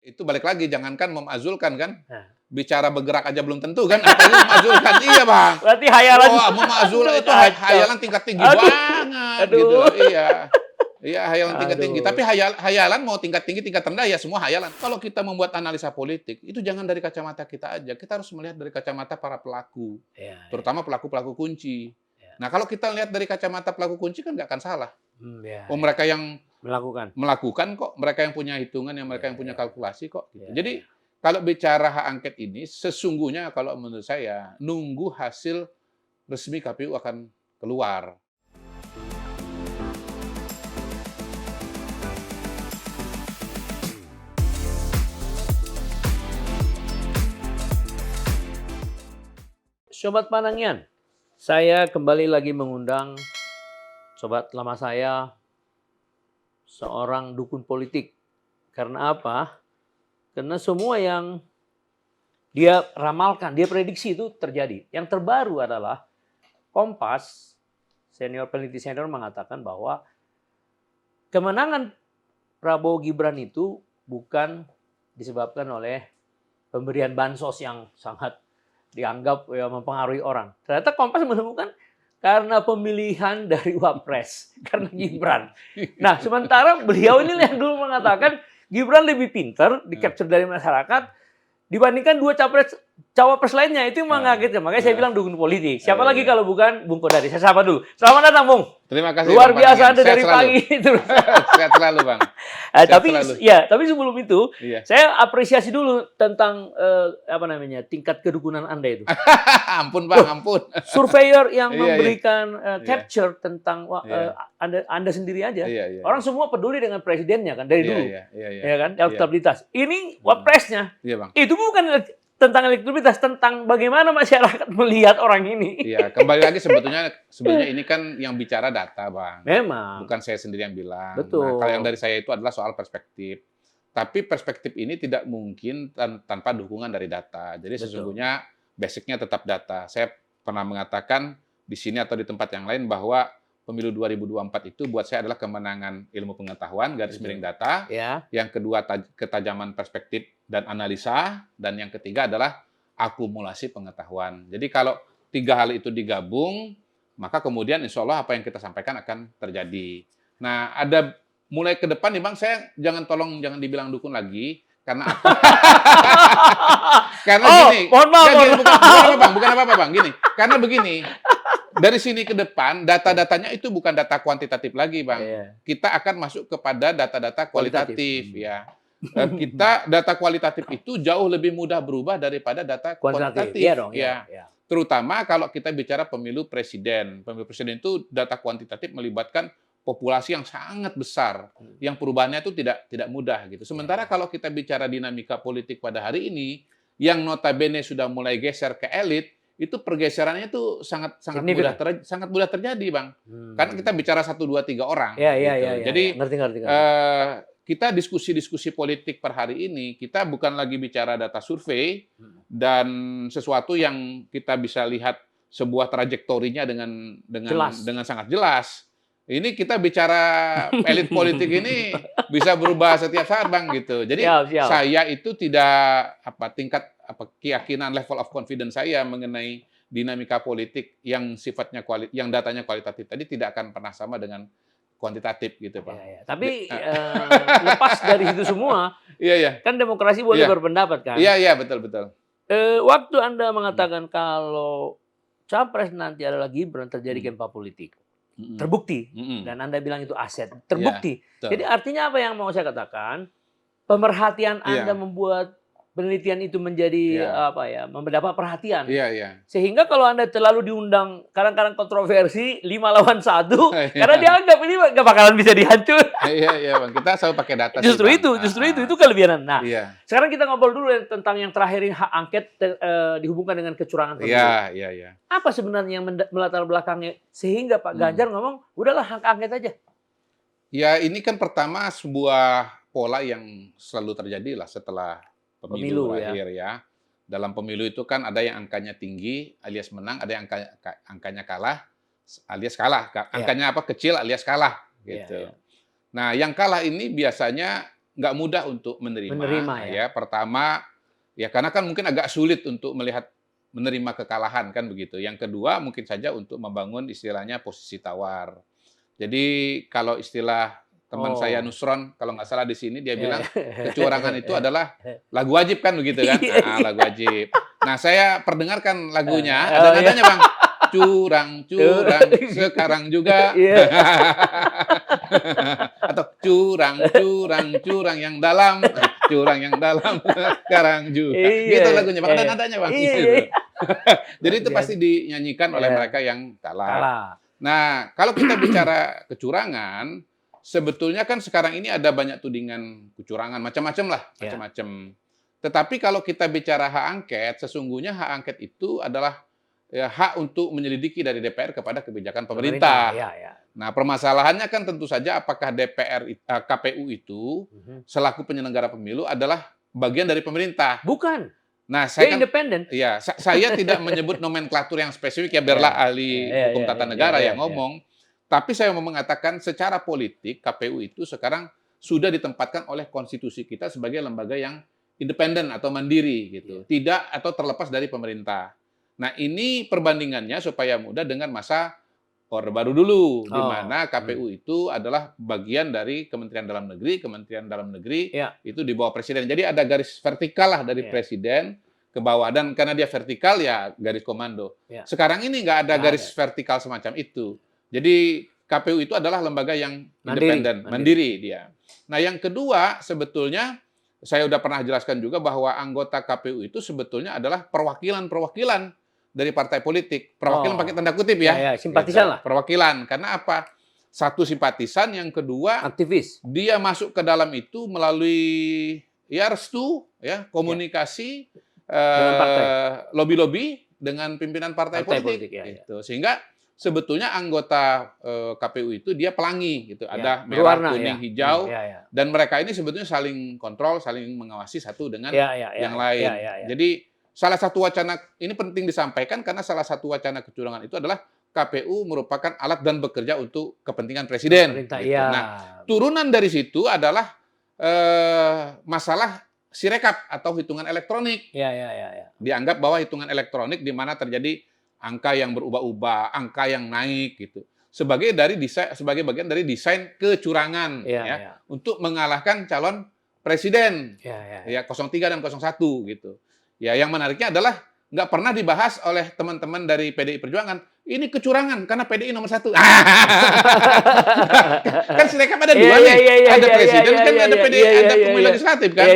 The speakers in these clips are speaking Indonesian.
Itu balik lagi, jangankan memakzulkan kan, Nah, bicara bergerak aja belum tentu kan, apalagi memakzulkan. Iya, Bang. berarti hayalan Wah, memakzul aduh itu kacau. hayalan tingkat tinggi Aduh banget gitu aduh loh. Iya. Iya, hayalan tingkat tinggi. Tapi aduh. hayalan mau tingkat tinggi, tingkat rendah ya semua hayalan. Kalau kita membuat analisa politik, itu jangan dari kacamata kita aja. Kita harus melihat dari kacamata para pelaku, Iya iya, terutama pelaku-pelaku kunci. iya. Nah, kalau kita lihat dari kacamata pelaku kunci kan nggak akan salah. Iya Oh, iya. mereka yang Melakukan. melakukan kok, mereka yang punya hitungan, yang mereka Iya yang punya iya kalkulasi kok, gitu. iya Jadi, iya. kalau bicara hak angket ini, sesungguhnya kalau menurut saya, nunggu hasil resmi KPU akan keluar. Sobat Panangian, saya kembali lagi mengundang sobat lama saya, seorang dukun politik. Karena apa? Karena semua yang dia ramalkan, dia prediksi itu terjadi. Yang terbaru adalah Kompas, peneliti senior mengatakan bahwa kemenangan Prabowo Gibran itu bukan disebabkan oleh pemberian bansos yang sangat dianggap ya mempengaruhi orang. Ternyata Kompas menemukan karena pemilihan dari Wapres, karena Gibran. Nah, sementara beliau ini yang dulu mengatakan Gibran lebih pintar, di-capture dari masyarakat, dibandingkan dua cawapres lainnya. Itu yang mengagetkan. Makanya saya bilang dukun politik. Siapa lagi kalau bukan Bung Kodari? Saya sapa dulu. Selamat datang, Bung. Terima kasih, Luar Bang biasa Panangian. Anda Sehat dari selalu. pagi terus. Sehat selalu, Bang. Sehat Tapi selalu. ya, tapi sebelum itu Iya. saya apresiasi dulu tentang apa namanya? Tingkat kedukunan Anda itu. Ampun, Bang, ampun. Surveyor yang Iya, iya. memberikan Iya. capture tentang Iya. Anda sendiri aja. Iya, iya. Orang semua peduli dengan presidennya kan dari Iya, dulu. iya, iya, iya. Ya kan? Iya. Elektabilitas. Ini wapresnya. Iya, Bang. Itu bukan tentang elektabilitas, tentang bagaimana masyarakat melihat orang ini. Iya, kembali lagi sebetulnya ini kan yang bicara data, Bang. Memang. Bukan saya sendiri yang bilang. Betul. Nah, kalau yang dari saya itu adalah soal perspektif. Tapi perspektif ini tidak mungkin tanpa dukungan dari data. Jadi Betul. sesungguhnya basicnya tetap data. Saya pernah mengatakan di sini atau di tempat yang lain bahwa pemilu 2024 itu buat saya adalah kemenangan ilmu pengetahuan, garis miring data. Ya. Yang kedua, ketajaman perspektif dan analisa. Dan yang ketiga adalah akumulasi pengetahuan. Jadi kalau tiga hal itu digabung, maka kemudian insya Allah apa yang kita sampaikan akan terjadi. Nah, ada mulai ke depan nih, Bang, saya jangan dibilang dukun lagi. Karena apa? Karena gini. Mohon maaf. Bukan apa-apa, Bang. Gini, karena begini. Dari sini ke depan, data-datanya itu bukan data kuantitatif lagi, Bang. Iya. Kita akan masuk kepada data-data kualitatif, ya. Data kualitatif itu jauh lebih mudah berubah daripada data kuantitatif. Iya dong. Ya. Ya. Terutama kalau kita bicara pemilu presiden. Pemilu presiden itu data kuantitatif melibatkan populasi yang sangat besar, yang perubahannya itu tidak mudah gitu. Sementara kalau kita bicara dinamika politik pada hari ini, yang notabene sudah mulai geser ke elit, itu pergeserannya itu sangat mudah terjadi, Bang. Karena kita bicara 1, 2, 3 orang. Iya. Gitu. Jadi Ngerti. kita diskusi-diskusi politik per hari ini, kita bukan lagi bicara data survei dan sesuatu yang kita bisa lihat sebuah trajektorinya dengan sangat jelas. Ini kita bicara elit politik ini bisa berubah setiap saat, Bang, gitu. Jadi Siap. saya itu tidak tingkat keyakinan, level of confidence saya mengenai dinamika politik yang sifatnya yang datanya kualitatif tadi tidak akan pernah sama dengan kuantitatif gitu, Pak. Ya. Tapi lepas dari itu semua, Iya. kan demokrasi boleh berpendapat kan? Iya, betul. Waktu Anda mengatakan kalau capres nanti adalah Gibran, terjadi gempa politik. Terbukti. Dan Anda bilang itu aset. Terbukti. Jadi artinya apa yang mau saya katakan? Pemerhatian Anda membuat penelitian itu menjadi mendapat perhatian. Iya. Sehingga kalau Anda terlalu diundang kadang-kadang kontroversi 5 lawan 1 karena dianggap ini nggak bakalan bisa dihancur. Iya, Bang. Kita selalu pakai data. Justru itu kelebihan. Nah, iya. Sekarang kita ngobrol dulu tentang yang terakhir ini, hak angket dihubungkan dengan kecurangan pemilu. Iya. Apa sebenarnya yang melatar belakangnya sehingga Pak Ganjar ngomong, udahlah hak angket aja. Ya, ini kan pertama sebuah pola yang selalu terjadi lah setelah pemilu berakhir ya. Dalam pemilu itu kan ada yang angkanya tinggi alias menang, ada yang angkanya kalah alias kalah. Angkanya kecil alias kalah gitu. Nah, yang kalah ini biasanya nggak mudah untuk menerima. Menerima, ya. Pertama, ya karena kan mungkin agak sulit untuk menerima kekalahan kan begitu. Yang kedua mungkin saja untuk membangun istilahnya posisi tawar. Jadi kalau istilah teman saya Oh. Nusron, kalau nggak salah di sini dia Ya, bilang ya. kecurangan itu adalah lagu wajib kan begitu kan? Iya, Nah, iya. lagu wajib. Nah, saya perdengarkan lagunya, ada Oh, ya. nadanya Bang. Curang, curang, sekarang juga. Iya. Atau curang, curang, curang yang dalam, curang yang dalam, sekarang juga. Iya, Gitu lagunya, Bang. Ada iya. nadanya Bang. Iya, Gitu. iya. Jadi itu Luar pasti biasa. dinyanyikan oleh Iya. mereka yang kalah. Kalah. Nah, kalau kita bicara kecurangan, sebetulnya kan sekarang ini ada banyak tudingan kecurangan, macam-macam lah, Ya. macam-macam. Tetapi kalau kita bicara hak angket, sesungguhnya hak angket itu adalah ya, hak untuk menyelidiki dari DPR kepada kebijakan pemerintah. Ya, ya. Nah, permasalahannya kan tentu saja apakah KPU itu selaku penyelenggara pemilu adalah bagian dari pemerintah. Bukan. Nah, Dia saya kan independen. ya, saya tidak menyebut nomenklatur yang spesifik, ya biarlah ahli Ya, hukum ya, tata ya, negara ya, yang ya. ngomong. Tapi saya mau mengatakan secara politik KPU itu sekarang sudah ditempatkan oleh konstitusi kita sebagai lembaga yang independen atau mandiri gitu. Tidak atau terlepas dari pemerintah. Nah, ini perbandingannya supaya mudah dengan masa Orde Baru dulu, di mana KPU itu adalah bagian dari Kementerian Dalam Negeri. Kementerian Dalam Negeri Ya. itu di bawah presiden. Jadi ada garis vertikal lah dari Ya. presiden ke bawah. Dan karena dia vertikal, ya garis komando. Ya. Sekarang ini nggak ada Nggak garis vertikal semacam itu. Jadi KPU itu adalah lembaga yang independen, mandiri dia. Nah, yang kedua sebetulnya saya udah pernah jelaskan juga bahwa anggota KPU itu sebetulnya adalah perwakilan dari partai politik. Perwakilan pakai tanda kutip ya. Ya, simpatisan Gitu. lah. Perwakilan. Karena apa? Satu, simpatisan. Yang kedua, Aktivis. dia masuk ke dalam itu melalui ya restu, ya komunikasi, Dengan partai. lobby-lobby dengan pimpinan partai politik. ya, Gitu. Sehingga sebetulnya anggota KPU itu dia pelangi gitu. Ada merah, berwarna, kuning, hijau. Ya. Dan mereka ini sebetulnya saling kontrol, saling mengawasi satu dengan yang lain. Ya. Jadi salah satu wacana, ini penting disampaikan karena salah satu wacana kecurangan itu adalah KPU merupakan alat dan bekerja untuk kepentingan presiden. Pemerintah, Gitu. ya. Nah, turunan dari situ adalah masalah Sirekap atau hitungan elektronik. Ya. Dianggap bahwa hitungan elektronik di mana terjadi angka yang berubah-ubah, angka yang naik gitu. Sebagai bagian dari desain kecurangan Ya. untuk mengalahkan calon presiden. Ya. 03 dan 01 gitu. Ya, yang menariknya adalah nggak pernah dibahas oleh teman-teman dari PDI Perjuangan. Ini kecurangan karena PDI nomor 1. Kan Sirekap ada dua nih. Ada presiden kan, ada PDI, ada pemilu legislatif kan.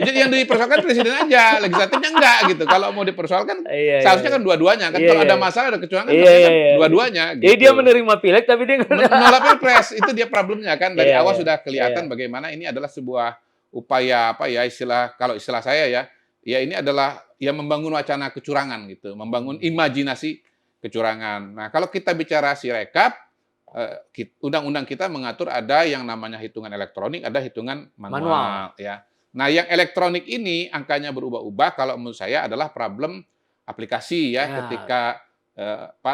Jadi yang dipersoalkan presiden aja, legislatifnya enggak gitu. Kalau mau dipersoalkan seharusnya kan dua-duanya kan. Kalau ada masalah, ada kecurangan, kan dua-duanya. Gitu. Jadi dia menerima pileg tapi dia menolak pilpres. Itu dia problemnya kan. Dari awal sudah kelihatan Iya. bagaimana ini adalah sebuah upaya apa ya, kalau istilah saya ya ini adalah ya membangun wacana kecurangan gitu, membangun imajinasi kecurangan. Nah, kalau kita bicara Sirekap, undang-undang kita mengatur ada yang namanya hitungan elektronik, ada hitungan manual. Ya. Nah, yang elektronik ini angkanya berubah-ubah. Kalau menurut saya adalah problem aplikasi ya. Ketika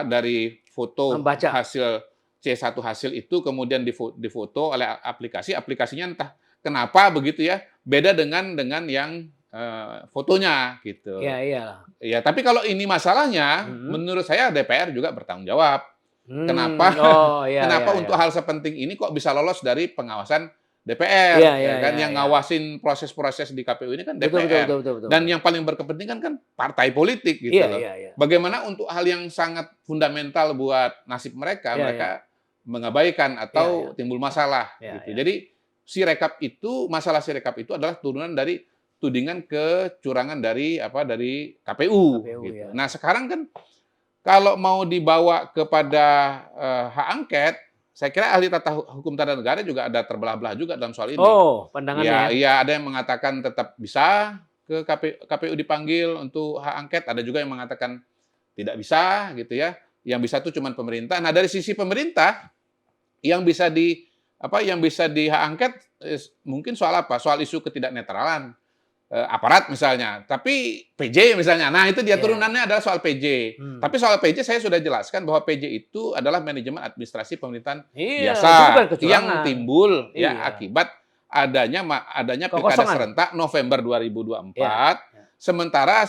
dari foto hasil C1 hasil itu kemudian difoto oleh aplikasinya entah kenapa begitu ya, beda dengan yang fotonya gitu. Iya. Ya, tapi kalau ini masalahnya, menurut saya DPR juga bertanggung jawab. Kenapa? Kenapa untuk hal sepenting ini kok bisa lolos dari pengawasan DPR? Yang ngawasin proses-proses di KPU ini kan DPR. Betul. Dan yang paling berkepentingan kan partai politik gitu loh. Bagaimana untuk hal yang sangat fundamental buat nasib mereka, mereka mengabaikan atau timbul masalah. Gitu. Jadi masalah Sirekap itu adalah turunan dari tudingan kecurangan dari KPU gitu. Nah, sekarang kan kalau mau dibawa kepada hak angket, saya kira ahli hukum tata negara juga ada terbelah-belah juga dalam soal ini. Pandangannya. Ya, ada yang mengatakan tetap bisa ke KPU dipanggil untuk hak angket, ada juga yang mengatakan tidak bisa gitu ya. Yang bisa itu cuma pemerintah. Nah, dari sisi pemerintah yang bisa di hak angket mungkin soal apa? Soal isu ketidaknetralan aparat misalnya, tapi PJ misalnya. Nah, itu dia turunannya adalah soal PJ. Tapi soal PJ saya sudah jelaskan bahwa PJ itu adalah manajemen administrasi pemerintahan biasa yang timbul ya akibat adanya pilkada Kekosongan. serentak November 2024. Ya. Sementara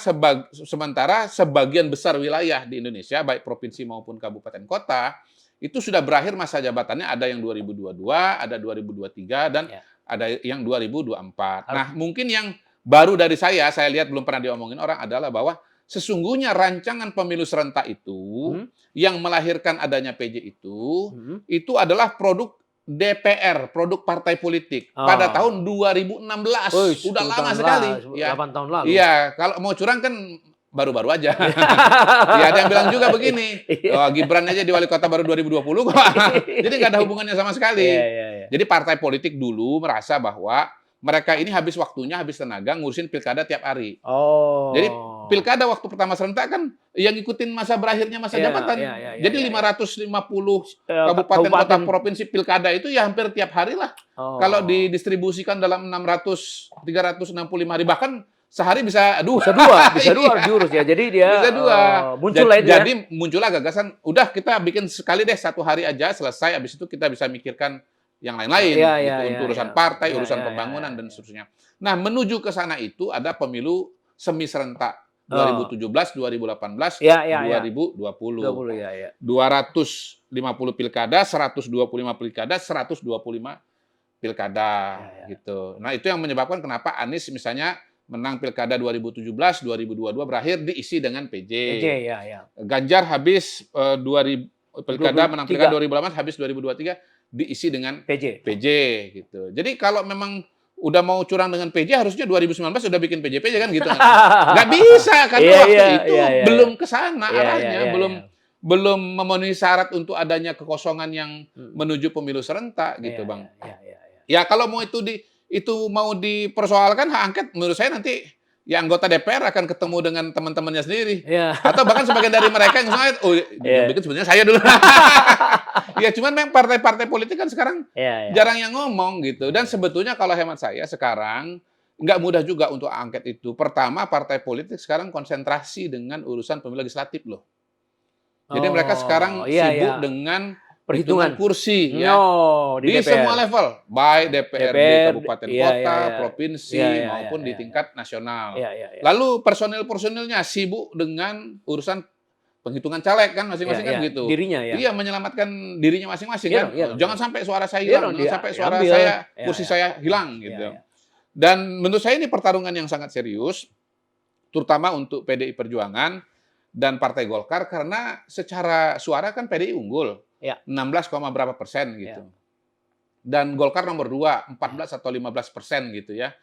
sebagian besar wilayah di Indonesia, baik provinsi maupun kabupaten kota, itu sudah berakhir masa jabatannya, ada yang 2022, ada 2023, dan Ya. ada yang 2024. Nah, mungkin yang baru dari saya lihat belum pernah diomongin orang adalah bahwa sesungguhnya rancangan pemilu serentak itu yang melahirkan adanya PJ itu adalah produk DPR, produk partai politik pada tahun 2016. Udah lama sekali. 8 tahun lalu. Iya, kalau mau curang kan baru-baru aja. Ya, ada yang bilang juga begini, Gibran aja di wali kota baru 2020 kok. Jadi nggak ada hubungannya sama sekali. Jadi partai politik dulu merasa bahwa mereka ini habis waktunya, habis tenaga ngurusin pilkada tiap hari. Jadi pilkada waktu pertama serentak kan yang ngikutin masa berakhirnya masa jabatan. Jadi 550 kabupaten kota provinsi pilkada itu ya hampir tiap hari lah. Kalau didistribusikan dalam 365 hari, bahkan sehari bisa dua. Bisa dua diurus ya. Jadi dia bisa dua. Muncullah itu jadi muncullah gagasan, udah kita bikin sekali deh, satu hari aja selesai, habis itu kita bisa mikirkan yang lain-lain, untuk urusan partai, urusan pembangunan, dan seterusnya. Nah, menuju ke sana itu ada pemilu semi serentak 2017, 2018, 2020. 250 pilkada, 125 pilkada, 125 pilkada, gitu. Nah, itu yang menyebabkan kenapa Anies misalnya menang pilkada 2017, 2022 berakhir diisi dengan PJ. Ganjar habis pilkada menang pilkada 2018, habis 2023 diisi dengan PJ gitu. Jadi kalau memang udah mau curang dengan PJ, harusnya 2019 sudah bikin PJ kan gitu. Nggak bisa, karena waktu itu belum ke sana arahnya, belum memenuhi syarat untuk adanya kekosongan yang menuju pemilu serentak gitu, Bang. Ya kalau mau itu mau dipersoalkan hak angket, menurut saya nanti ya anggota DPR akan ketemu dengan teman-temannya sendiri. Atau bahkan sebagian dari mereka yang misalnya, yang bikin sebenarnya saya dulu. Ya cuman memang partai-partai politik kan sekarang jarang yang ngomong gitu. Dan sebetulnya kalau hemat saya sekarang nggak mudah juga untuk angket itu. Pertama, partai politik sekarang konsentrasi dengan urusan pemilu legislatif loh. Jadi mereka sekarang sibuk dengan perhitungan kursi di semua level, baik DPRD kabupaten kota, provinsi maupun di tingkat nasional. Lalu personil-personilnya sibuk dengan urusan penghitungan caleg kan masing-masing kan gitu. Dirinya Iya, menyelamatkan dirinya masing-masing kan. Jangan sampai suara saya hilang, jangan sampai suara saya, kursi saya hilang gitu. Dan menurut saya ini pertarungan yang sangat serius, terutama untuk PDI Perjuangan dan Partai Golkar, karena secara suara kan PDI unggul. 16, berapa persen gitu. Dan Golkar nomor 2, 14 atau 15% gitu ya.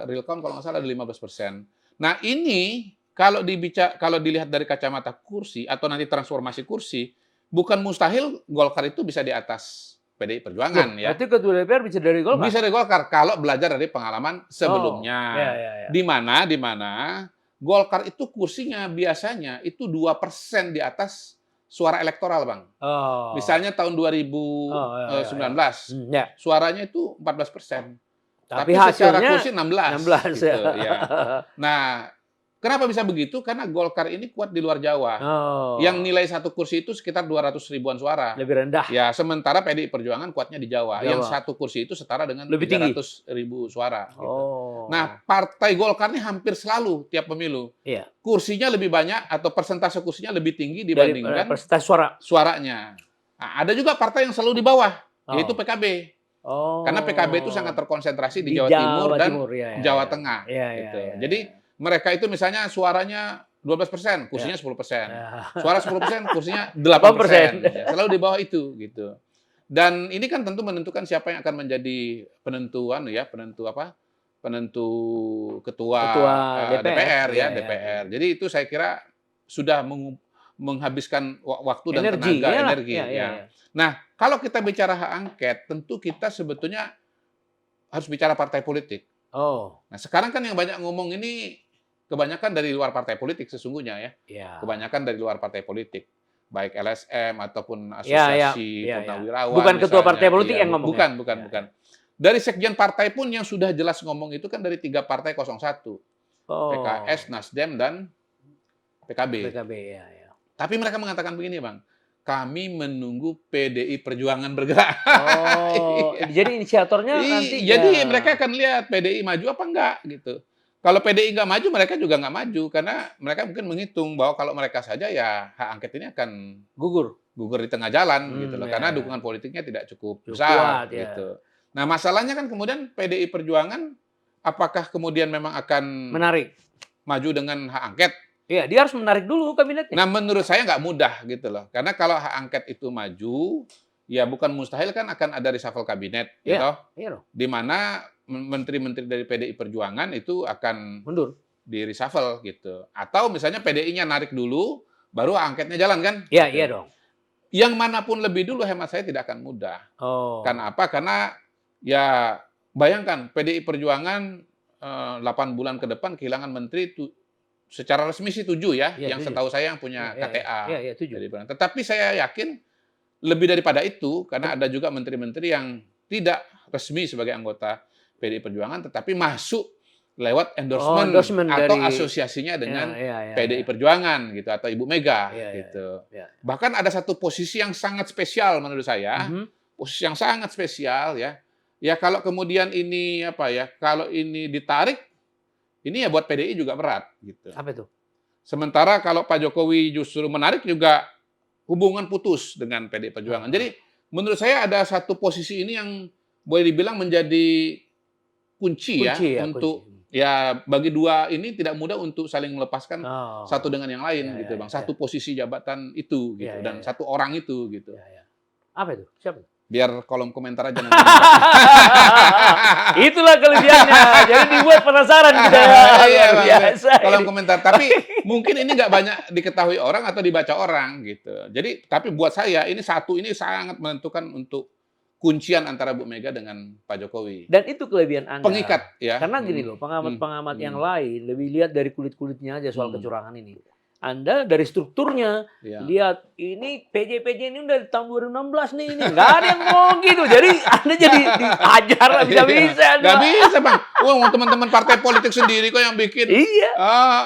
Real count kalau nggak salah ada 15%. Nah ini kalau dilihat dari kacamata kursi atau nanti transformasi kursi, bukan mustahil Golkar itu bisa di atas PDI Perjuangan ya. Berarti ketua DPR bisa dari Golkar? Bisa dari Golkar kalau belajar dari pengalaman sebelumnya. Di mana Golkar itu kursinya biasanya itu 2% di atas suara elektoral, Bang. Misalnya tahun 2019, suaranya itu 14%. Tapi secara kursi 16 gitu, ya. Nah, kenapa bisa begitu? Karena Golkar ini kuat di luar Jawa. Yang nilai satu kursi itu sekitar 200 ribuan suara. Lebih rendah. Ya, sementara PDI Perjuangan kuatnya di Jawa. Yang satu kursi itu setara dengan 300 ribu suara. Gitu. Nah, Partai Golkar ini hampir selalu tiap pemilu. Kursinya lebih banyak atau persentase kursinya lebih tinggi dibandingkan persentase suaranya. Nah, ada juga partai yang selalu di bawah, yaitu PKB. Karena PKB itu sangat terkonsentrasi di Jawa Timur dan Jawa Tengah. Gitu. Jadi mereka itu misalnya suaranya 12%, kursinya 10%. Suara 10%, kursinya 8%. Ya, selalu di bawah itu gitu. Dan ini kan tentu menentukan siapa yang akan menjadi penentu ketua DPR ya, DPR. Jadi itu saya kira sudah menghabiskan waktu dan tenaga, energi. Nah, kalau kita bicara hak angket, tentu kita sebetulnya harus bicara partai politik. Nah, sekarang kan yang banyak ngomong ini kebanyakan dari luar partai politik sesungguhnya ya. Kebanyakan dari luar partai politik. Baik LSM ataupun asosiasi purnawirawan. Bukan ketua partai politik yang ngomong. Bukan. Dari sekjen partai pun yang sudah jelas ngomong itu kan dari 3 partai 01. PKS, Nasdem, dan PKB. Tapi mereka mengatakan begini, Bang. kami menunggu PDI Perjuangan bergerak. Oh, Iya. jadi inisiatornya nanti Jadi ya mereka akan lihat PDI maju apa enggak gitu. Kalau PDI nggak maju, mereka juga nggak maju karena mereka mungkin menghitung bahwa kalau mereka saja ya hak angket ini akan gugur. gugur di tengah jalan gitu loh, Ya, karena ya. dukungan politiknya tidak cukup Cukup besar kuat, ya. gitu. Nah, masalahnya kan kemudian PDI Perjuangan apakah kemudian memang akan Menarik. maju dengan hak angket? Iya, dia harus menarik dulu kabinetnya. Nah, menurut saya nggak mudah gitu loh. Karena kalau hak angket itu maju, ya bukan mustahil kan akan ada reshuffle kabinet, Iya, gitu. iya dong. Di mana menteri-menteri dari PDI Perjuangan itu akan Mundur. di reshuffle gitu. Atau misalnya PDI-nya narik dulu, baru hak angketnya jalan kan? Iya, Gitu. iya dong. Yang manapun lebih dulu hemat saya tidak akan mudah. Oh. Karena apa? Karena ya bayangkan PDI Perjuangan 8 bulan ke depan kehilangan menteri secara resmi sih 7 ya, Iya, yang 7. setahu saya yang punya Iya, KTA. iya, 7. Jadi, tetapi saya yakin lebih daripada itu, karena ada juga menteri-menteri yang tidak resmi sebagai anggota PDI Perjuangan, tetapi masuk lewat endorsement atau dari asosiasinya dengan iya, PDI Perjuangan gitu, atau Ibu Mega Iya, iya, gitu. iya. Bahkan ada satu posisi yang sangat spesial menurut saya, Mhm. posisi yang sangat spesial ya. Ya kalau kemudian ini apa ya, kalau ini ditarik, ini ya buat PDI juga berat gitu. Apa itu? Sementara kalau Pak Jokowi justru menarik juga hubungan putus dengan PDI Perjuangan. Jadi menurut saya ada satu posisi ini yang boleh dibilang menjadi kunci ya untuk ya bagi dua ini tidak mudah untuk saling melepaskan satu dengan yang lain gitu Bang. Satu posisi jabatan itu gitu dan satu orang itu gitu. Apa itu? Siapa? Biar kolom komentar aja nanti. Itulah kelebihannya. Jadi dibuat penasaran kita. Iya, Luar biasa. kolom komentar. Tapi mungkin ini nggak banyak diketahui orang atau dibaca orang gitu. Jadi, tapi buat saya ini sangat menentukan untuk kuncian antara Bu Mega dengan Pak Jokowi. Dan itu kelebihan Anda. Pengikat ya. Karena gini loh, pengamat-pengamat yang lain lebih lihat dari kulit-kulitnya aja soal kecurangan ini. Anda dari strukturnya lihat ini PJ ini udah tahun 2016 nih ini nggak ada yang ngomong gitu. Jadi Anda jadi diajar bisa. Nggak bisa Bang. Wah teman-teman partai politik sendiri kok yang bikin. Iya.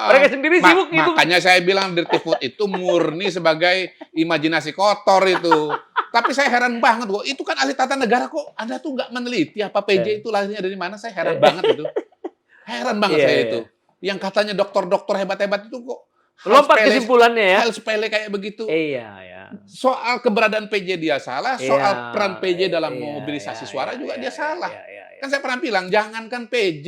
Mereka sendiri sibuk gitu. Makanya saya bilang Dirty Food itu murni sebagai imajinasi kotor itu. Tapi saya heran banget kok. Itu kan ahli tata negara kok. Anda tuh nggak meneliti apa PJ itu lahirnya dari mana. Saya heran banget itu. Heran banget saya itu. Yang katanya dokter-dokter hebat-hebat itu kok lompat kesimpulannya ya. Hal sepele kayak begitu. Iya, ya. Soal keberadaan PJ dia salah, soal peran PJ dalam mobilisasi suara juga dia salah. Kan saya pernah bilang, jangankan PJ,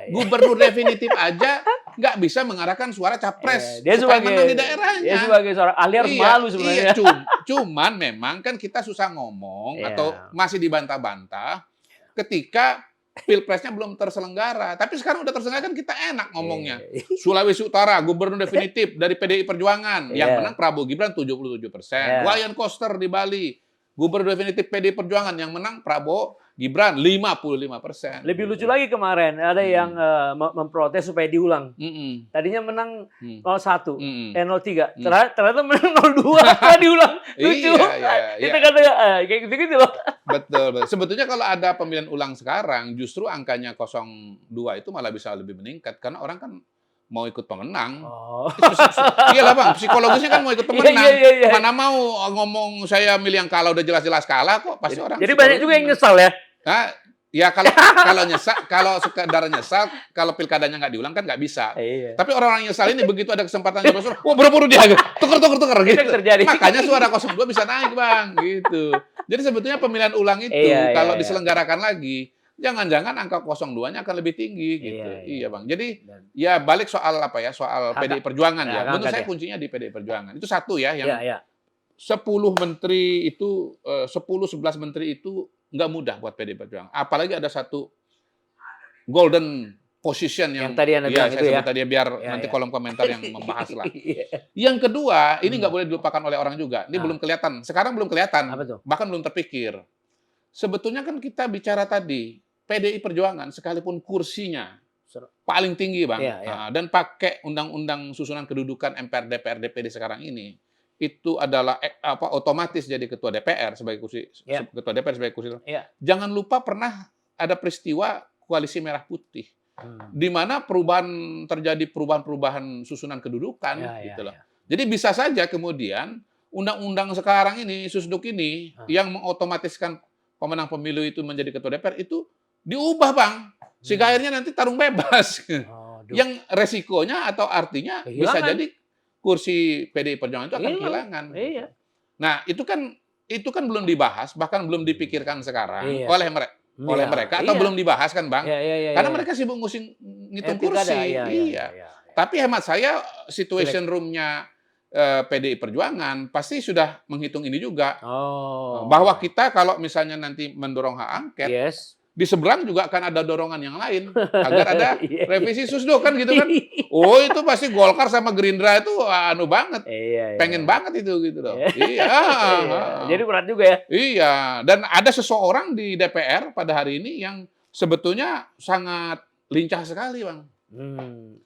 gubernur definitif aja nggak bisa mengarahkan suara capres supaya menang di daerahnya. Dia sebagai seorang ahli harus malu sebenarnya. Iya, cuman memang kan kita susah ngomong atau masih dibantah-bantah ketika Pilpresnya belum terselenggara, tapi sekarang udah terselenggara kan kita enak ngomongnya. Sulawesi Utara, gubernur definitif dari PDI Perjuangan, yang menang Prabowo Gibran 77%. Wayan Koster di Bali, gubernur definitif PDI Perjuangan, yang menang Prabowo Gibran 55%. Lebih lucu lagi kemarin ada yang memprotes supaya diulang. Tadinya menang 01, 03, ternyata menang 02, diulang. Lucu. Kita kata kayak gitu-gitu loh. Betul. Sebetulnya kalau ada pemilihan ulang sekarang, justru angkanya 02 itu malah bisa lebih meningkat karena orang kan mau ikut pemenang. Iyalah Bang, psikologisnya kan mau ikut pemenang. Mana mau ngomong saya milih yang kalah udah jelas-jelas kalah kok, pasti orang. Jadi banyak juga yang nyesal ya. Nah, ya kalau nyesal, kalau sekedar nyesal, kalau pilkadanya nggak diulang kan nggak bisa. Tapi orang-orang nyesal ini begitu ada kesempatan nyoblos, wah buru-buru dia tuker gitu. Terjadi. Makanya suara 02 bisa naik Bang, gitu. Jadi sebetulnya pemilihan ulang itu kalau diselenggarakan lagi, jangan-jangan angka 02-nya akan lebih tinggi gitu. Iya Bang. Jadi ya balik soal apa ya, soal PDI Perjuangan ya. Menurut saya kuncinya di PDI Perjuangan. Itu satu ya yang 10 menteri itu 10-11 menteri itu nggak mudah buat PDI Perjuangan. Apalagi ada satu golden position yang tadi Anda bilang saya itu sebut tadi biar nanti kolom komentar yang membahas lah. Yang kedua, ini nggak boleh dilupakan oleh orang juga. Ini belum kelihatan. Sekarang belum kelihatan. Bahkan belum terpikir. Sebetulnya kan kita bicara tadi PDI Perjuangan sekalipun kursinya paling tinggi Bang, dan pakai undang-undang susunan kedudukan MPR, DPR, DPD sekarang ini, itu adalah otomatis jadi ketua DPR sebagai kursi ketua DPR sebagai kursi. Jangan lupa pernah ada peristiwa koalisi merah putih, di mana terjadi perubahan susunan kedudukan, gitu loh. Jadi bisa saja kemudian undang-undang sekarang ini, Susduk ini, Ah. yang mengotomatiskan pemenang pemilu itu menjadi ketua DPR itu diubah, Bang. Sehingga akhirnya nanti tarung bebas. Aduh. Yang resikonya atau artinya bisa Kehilangan. jadi kursi PDI Perjuangan itu akan Hilang. kehilangan. Iya. Nah, itu kan belum dibahas, bahkan belum dipikirkan sekarang Iya. oleh Iya, mereka atau iya. belum dibahas kan, Bang? Iya, iya, iya, Karena iya. mereka sibuk ngitung Pilkada, kursi. iya, iya, Iya. iya. Tapi hemat saya situation room-nya PDI Perjuangan pasti sudah menghitung ini juga. Oh. Bahwa kita kalau misalnya nanti mendorong hak angket, Yes. di seberang juga akan ada dorongan yang lain agar ada Iya, revisi Susduk kan gitu kan. Oh, itu pasti Golkar sama Gerindra itu anu banget. Iya, iya. Pengen banget itu gitu loh. Iya. Iya. Iya. Jadi berat juga ya. Iya, dan ada seseorang di DPR pada hari ini yang sebetulnya sangat lincah sekali, Bang.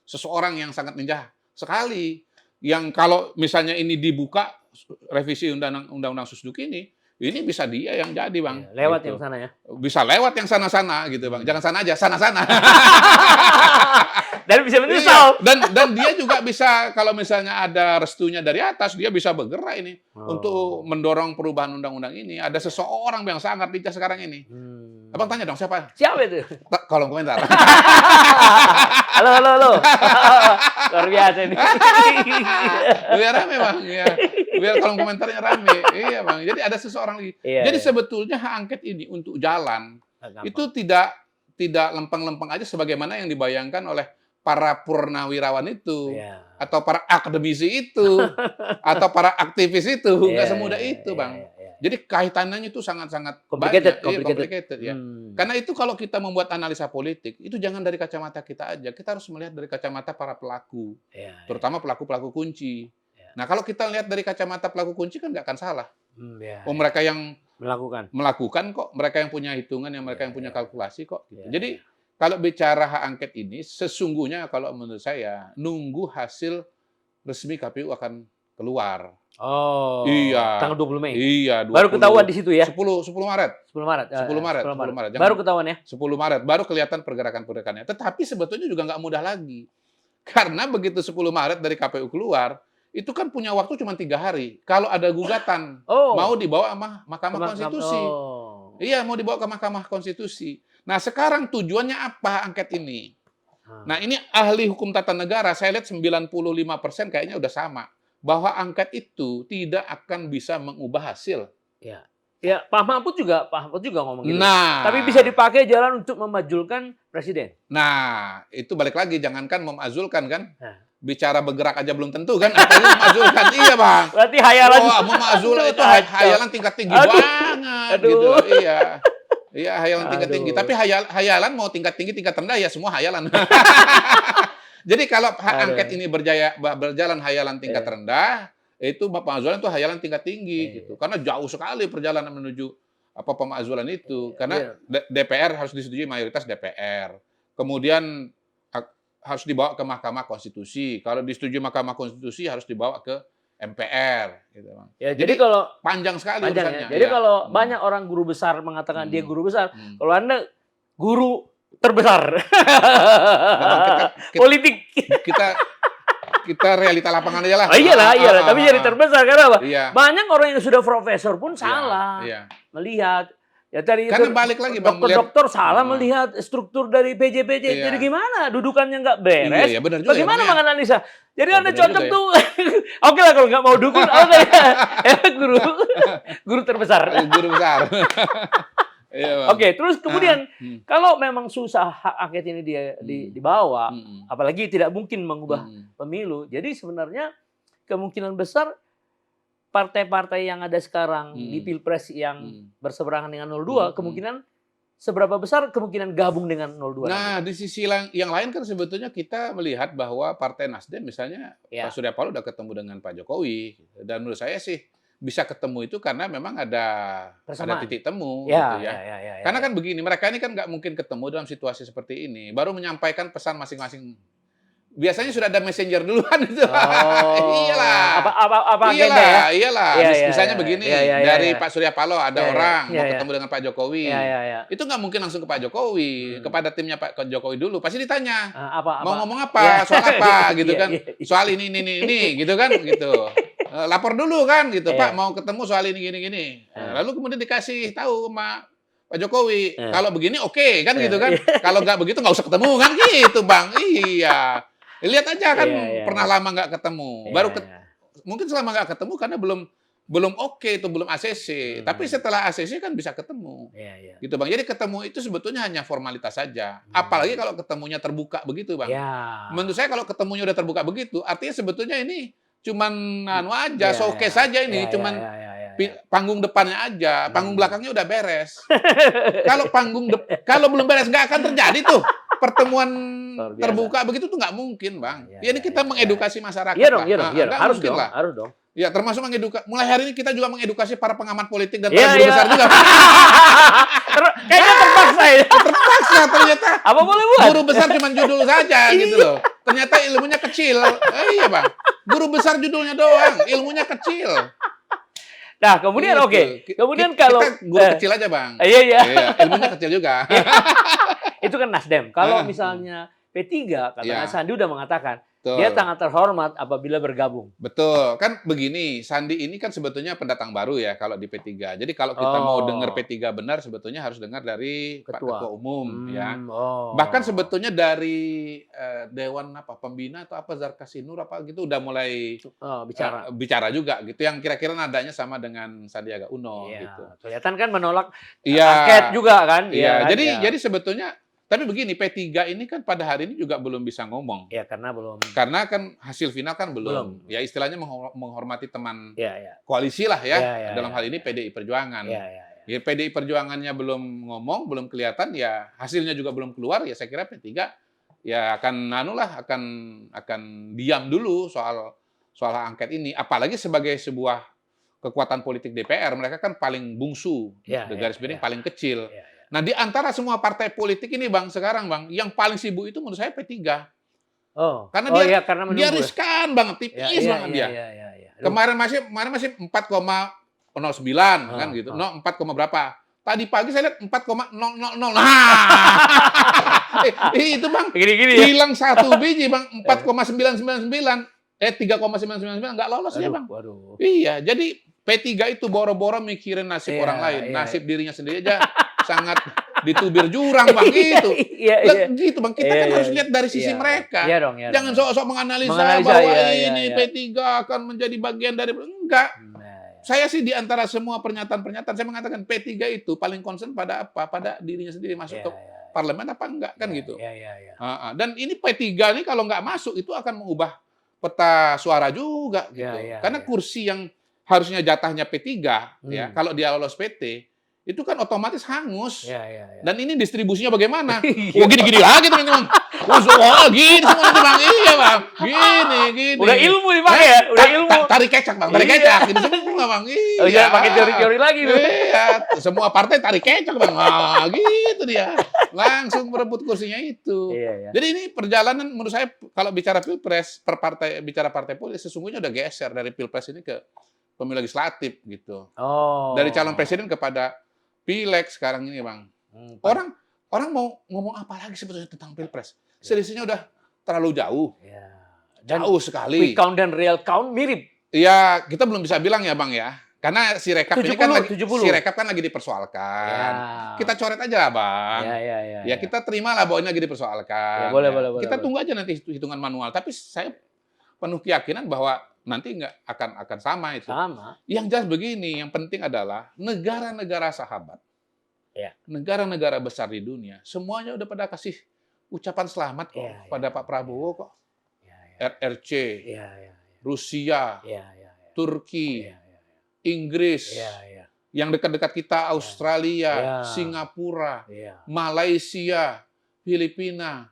Seseorang yang sangat lincah sekali. Yang kalau misalnya ini dibuka revisi undang-undang Susduk ini bisa dia yang jadi, Bang. Iya, lewat Gitu. yang sana ya. Bisa lewat yang sana-sana gitu, Bang. Jangan sana aja, sana-sana. Dan bisa menyesal. Iya, dan dia juga bisa kalau misalnya ada restunya dari atas, dia bisa bergerak ini untuk mendorong perubahan undang-undang ini. Ada seseorang yang sangat lincah sekarang ini. Abang tanya dong, siapa? Siapa itu? Kolom komentar. Halo. Luar biasa ini. Biar rame, Bang. Ya. Biar kolom komentarnya rame. Iya, Bang. Jadi ada seseorang lagi. Iya, Jadi iya. sebetulnya hak angket ini untuk jalan itu tidak lempeng-lempeng aja sebagaimana yang dibayangkan oleh para purnawirawan itu. Iya. Atau para akademisi itu, atau para aktivis itu, nggak Iya, semudah iya, itu, iya, Bang. iya, iya. Jadi kaitannya itu sangat-sangat Complicated, banyak. Iya, complicated. ya. Karena itu kalau kita membuat analisa politik, itu jangan dari kacamata kita aja. Kita harus melihat dari kacamata para pelaku, Iya, terutama pelaku-pelaku kunci. Iya. Nah, kalau kita lihat dari kacamata pelaku kunci kan nggak akan salah. iya. Oh, mereka yang Melakukan kok, mereka yang punya hitungan, yang mereka yang punya kalkulasi kok. Gitu. Iya, Jadi kalau bicara hak angket ini, sesungguhnya kalau menurut saya nunggu hasil resmi KPU akan keluar. Oh. Iya. Tanggal 20 Mei. Iya, 20, Baru ketahuan di situ ya. 10 Maret. 10 Maret. 10 Maret. 10 Maret. Jangan- Baru ketahuan ya. 10 Maret baru kelihatan pergerakan-pergerakannya. Tetapi sebetulnya juga nggak mudah lagi. Karena begitu 10 Maret dari KPU keluar, itu kan punya waktu cuma 3 hari. Kalau ada gugatan, Oh. mau dibawa sama Mahkamah Konstitusi. Oh. Iya, mau dibawa ke Mahkamah Konstitusi. Nah, sekarang tujuannya apa angket ini? Nah, ini ahli hukum tata negara, saya lihat 95% kayaknya udah sama. Bahwa angket itu tidak akan bisa mengubah hasil. Ya, Pak Mahfud juga ngomong gitu. Nah, Tapi bisa dipakai jalan untuk memajulkan presiden. Nah, itu balik lagi, jangankan memakzulkan kan. Nah. Bicara bergerak aja belum tentu kan, apalagi memakzulkan. Iya, Bang. Berarti hayalan. Wah, memakzulkan itu Aduh, hayalan tingkat tinggi Aduh. banget. Aduh. Gitu. Iya. Iya, hayalan tingkat tinggi. Aduh. Tapi hayalan mau tingkat tinggi, tingkat rendah, ya semua hayalan. Jadi kalau hak Aduh. angket ini berjalan hayalan tingkat rendah, itu pemakzulan itu hayalan tingkat tinggi gitu. Karena jauh sekali perjalanan menuju pemakzulan itu. Karena DPR harus disetujui mayoritas DPR. Kemudian harus dibawa ke Mahkamah Konstitusi. Kalau disetujui Mahkamah Konstitusi harus dibawa ke MPR gitu, Bang. Ya, jadi kalau panjang sekali panjang urusannya. ya. Jadi Iya. kalau banyak orang guru besar mengatakan dia guru besar, Hmm. kalau Anda guru terbesar. Nah, Politik. kita realita lapangan aja lah. Oh, iyalah. Tapi jadi terbesar karena apa? Iya. Banyak orang yang sudah profesor pun salah Iya. melihat. Ya tadi Karena balik lagi, Bang, dokter salah Nah. melihat struktur dari PJ. Iya. Jadi gimana? Dudukannya nggak beres. Iya, benar juga. Bagaimana ya, Bang, ya? menganalisa? Jadi Oh, Anda benar cocok juga ya. tuh. Oke lah kalau nggak mau dukun, guru terbesar. Guru besar. Iya, Bang. Oke, terus kemudian Hmm. kalau memang susah hak angket ini dibawa, Hmm. apalagi tidak mungkin mengubah Hmm. pemilu. Jadi sebenarnya kemungkinan besar partai-partai yang ada sekarang di Pilpres yang berseberangan dengan 02, kemungkinan seberapa besar kemungkinan gabung dengan 02? Nah, di sisi yang lain kan sebetulnya kita melihat bahwa Partai Nasdem misalnya Ya. Pak Surya Paloh udah ketemu dengan Pak Jokowi. Dan menurut saya sih bisa ketemu itu karena memang ada Persamaan. titik temu Ya, gitu ya. ya. Karena kan begini, mereka ini kan nggak mungkin ketemu dalam situasi seperti ini. Baru menyampaikan pesan masing-masing. Biasanya sudah ada messenger duluan itu. Iyalah. Apa agenda ya? Iyalah. Iya, Misalnya iya, begini, iya, dari iya. Pak Surya Paloh ada Iya, iya, orang iya, mau iya. ketemu dengan Pak Jokowi. Ya. Itu nggak mungkin langsung ke Pak Jokowi, kepada timnya Pak Jokowi dulu. Pasti ditanya, Apa? mau ngomong apa, soal apa, gitu Iya, kan? iya. Soal ini, gitu kan, gitu. lapor dulu kan gitu, Iya. Pak mau ketemu soal ini gini. Lalu kemudian dikasih tahu sama Pak Jokowi, kalau begini oke kan gitu kan. Kalau nggak begitu nggak usah ketemu kan gitu Bang. Iya. Lihat aja kan pernah lama nggak ketemu. Mungkin selama nggak ketemu karena belum oke itu, belum ACC. Tapi setelah ACC kan bisa ketemu. Gitu Bang. Jadi ketemu itu sebetulnya hanya formalitas saja. Apalagi kalau ketemunya terbuka begitu Bang. Menurut saya kalau ketemunya udah terbuka begitu, artinya sebetulnya ini cuman showcase saja ini, cuman panggung depannya aja, panggung belakangnya udah beres. Kalau belum beres nggak akan terjadi tuh pertemuan terbuka begitu tuh nggak mungkin Bang. Ini kita mengedukasi masyarakat. Iya dong. Harus dong. Harus dong. Ya termasuk mulai hari ini kita juga mengedukasi para pengamat politik dan para guru besar juga. Kayaknya terpaksa ya. Terpaksa ternyata. Apa boleh buat? Guru besar cuma judul saja gitu loh. Ternyata ilmunya kecil. Iya Bang. Guru besar judulnya doang, ilmunya kecil. Nah, kemudian Gitu. Kemudian kalau kita guru kecil aja Bang. Iya. Ilmunya kecil juga. Itu kan Nasdem. Kalau misalnya P3, katakanlah Sandi udah mengatakan, Betul. dia sangat terhormat apabila bergabung. Betul. Kan begini, Sandi ini kan sebetulnya pendatang baru ya kalau di P3. Jadi kalau kita mau dengar P3 benar, sebetulnya harus dengar dari Pak Ketua Umum. Ya. Bahkan sebetulnya dari Dewan Pembina atau Zarkasi Nur gitu udah mulai bicara juga gitu. Yang kira-kira nadanya sama dengan Sandiaga Uno. Gitu. Kelihatan kan menolak angket juga kan. Iya. Jadi sebetulnya tapi begini, P3 ini kan pada hari ini juga belum bisa ngomong. Ya, karena belum. Karena kan hasil final kan belum. Ya istilahnya menghormati teman koalisi lah ya. Dalam hal ini PDI Perjuangan. Ya, PDI Perjuangannya belum ngomong, belum kelihatan, ya hasilnya juga belum keluar, ya saya kira P3 ya akan diam dulu soal angket ini. Apalagi sebagai sebuah kekuatan politik DPR, mereka kan paling bungsu, garis miring paling kecil. Nah, di antara semua partai politik ini Bang, sekarang Bang, yang paling sibuk itu menurut saya P3. Karena dia riskan banget, tipis banget dia. Kemarin masih 4,09 kan gitu. 4, berapa? Tadi pagi saya lihat 4,000. Itu Bang, hilang satu biji Bang, 4,999. 3,999 nggak lolos ya Bang. Iya, jadi P3 itu boro-boro mikirin nasib orang lain, nasib dirinya sendiri aja sangat ditubir jurang Bang gitu. Gitu Bang, kita kan harus lihat dari sisi mereka. Jangan sok-sok menganalisa bahwa ini P3 akan menjadi bagian dari enggak. Saya sih di antara semua pernyataan-pernyataan saya mengatakan P3 itu paling concern pada apa? Pada dirinya sendiri, masuk ke parlemen apa enggak kan gitu. Dan ini P3 ini kalau nggak masuk itu akan mengubah peta suara juga gitu. Karena kursi yang harusnya jatahnya P3 ya, kalau dia lolos PT itu kan otomatis hangus. Dan ini distribusinya bagaimana? Gini-gini lagi teman-teman. Gini semua Bang. Iya Bang. Gini. Udah ilmu nih Bang ya. Udah ilmu. Tarik kecak Bang. Tarik kecak. Gini semua Bang. Iya. Pakai teori-teori lagi tuh. Iya. Semua partai tarik kecak Bang. Gitu dia. Langsung merebut kursinya itu. Jadi ini perjalanan menurut saya kalau bicara Pilpres, bicara partai politik sesungguhnya udah geser dari Pilpres ini ke pemilu legislatif gitu. Dari calon presiden kepada Pileg sekarang ini Bang. Orang mau ngomong apa lagi sebetulnya tentang Pilpres? Selisihnya udah terlalu jauh. Jauh sekali. Quick count dan real count mirip. Iya, kita belum bisa bilang ya Bang ya. Karena si rekap 70, ini kan si rekap kan lagi dipersoalkan. Kita coret aja lah Bang. Ya kita terima lah bahwa ini lagi dipersoalkan. Boleh. Kita tunggu aja nanti hitungan manual. Tapi saya penuh keyakinan bahwa nanti nggak akan sama itu. Yang jelas begini, yang penting adalah negara-negara sahabat, negara-negara besar di dunia, semuanya udah pada kasih ucapan selamat kok pada Pak Prabowo kok. RRC, Rusia, Turki, Inggris, yang dekat-dekat kita Australia, Singapura, Malaysia, Filipina.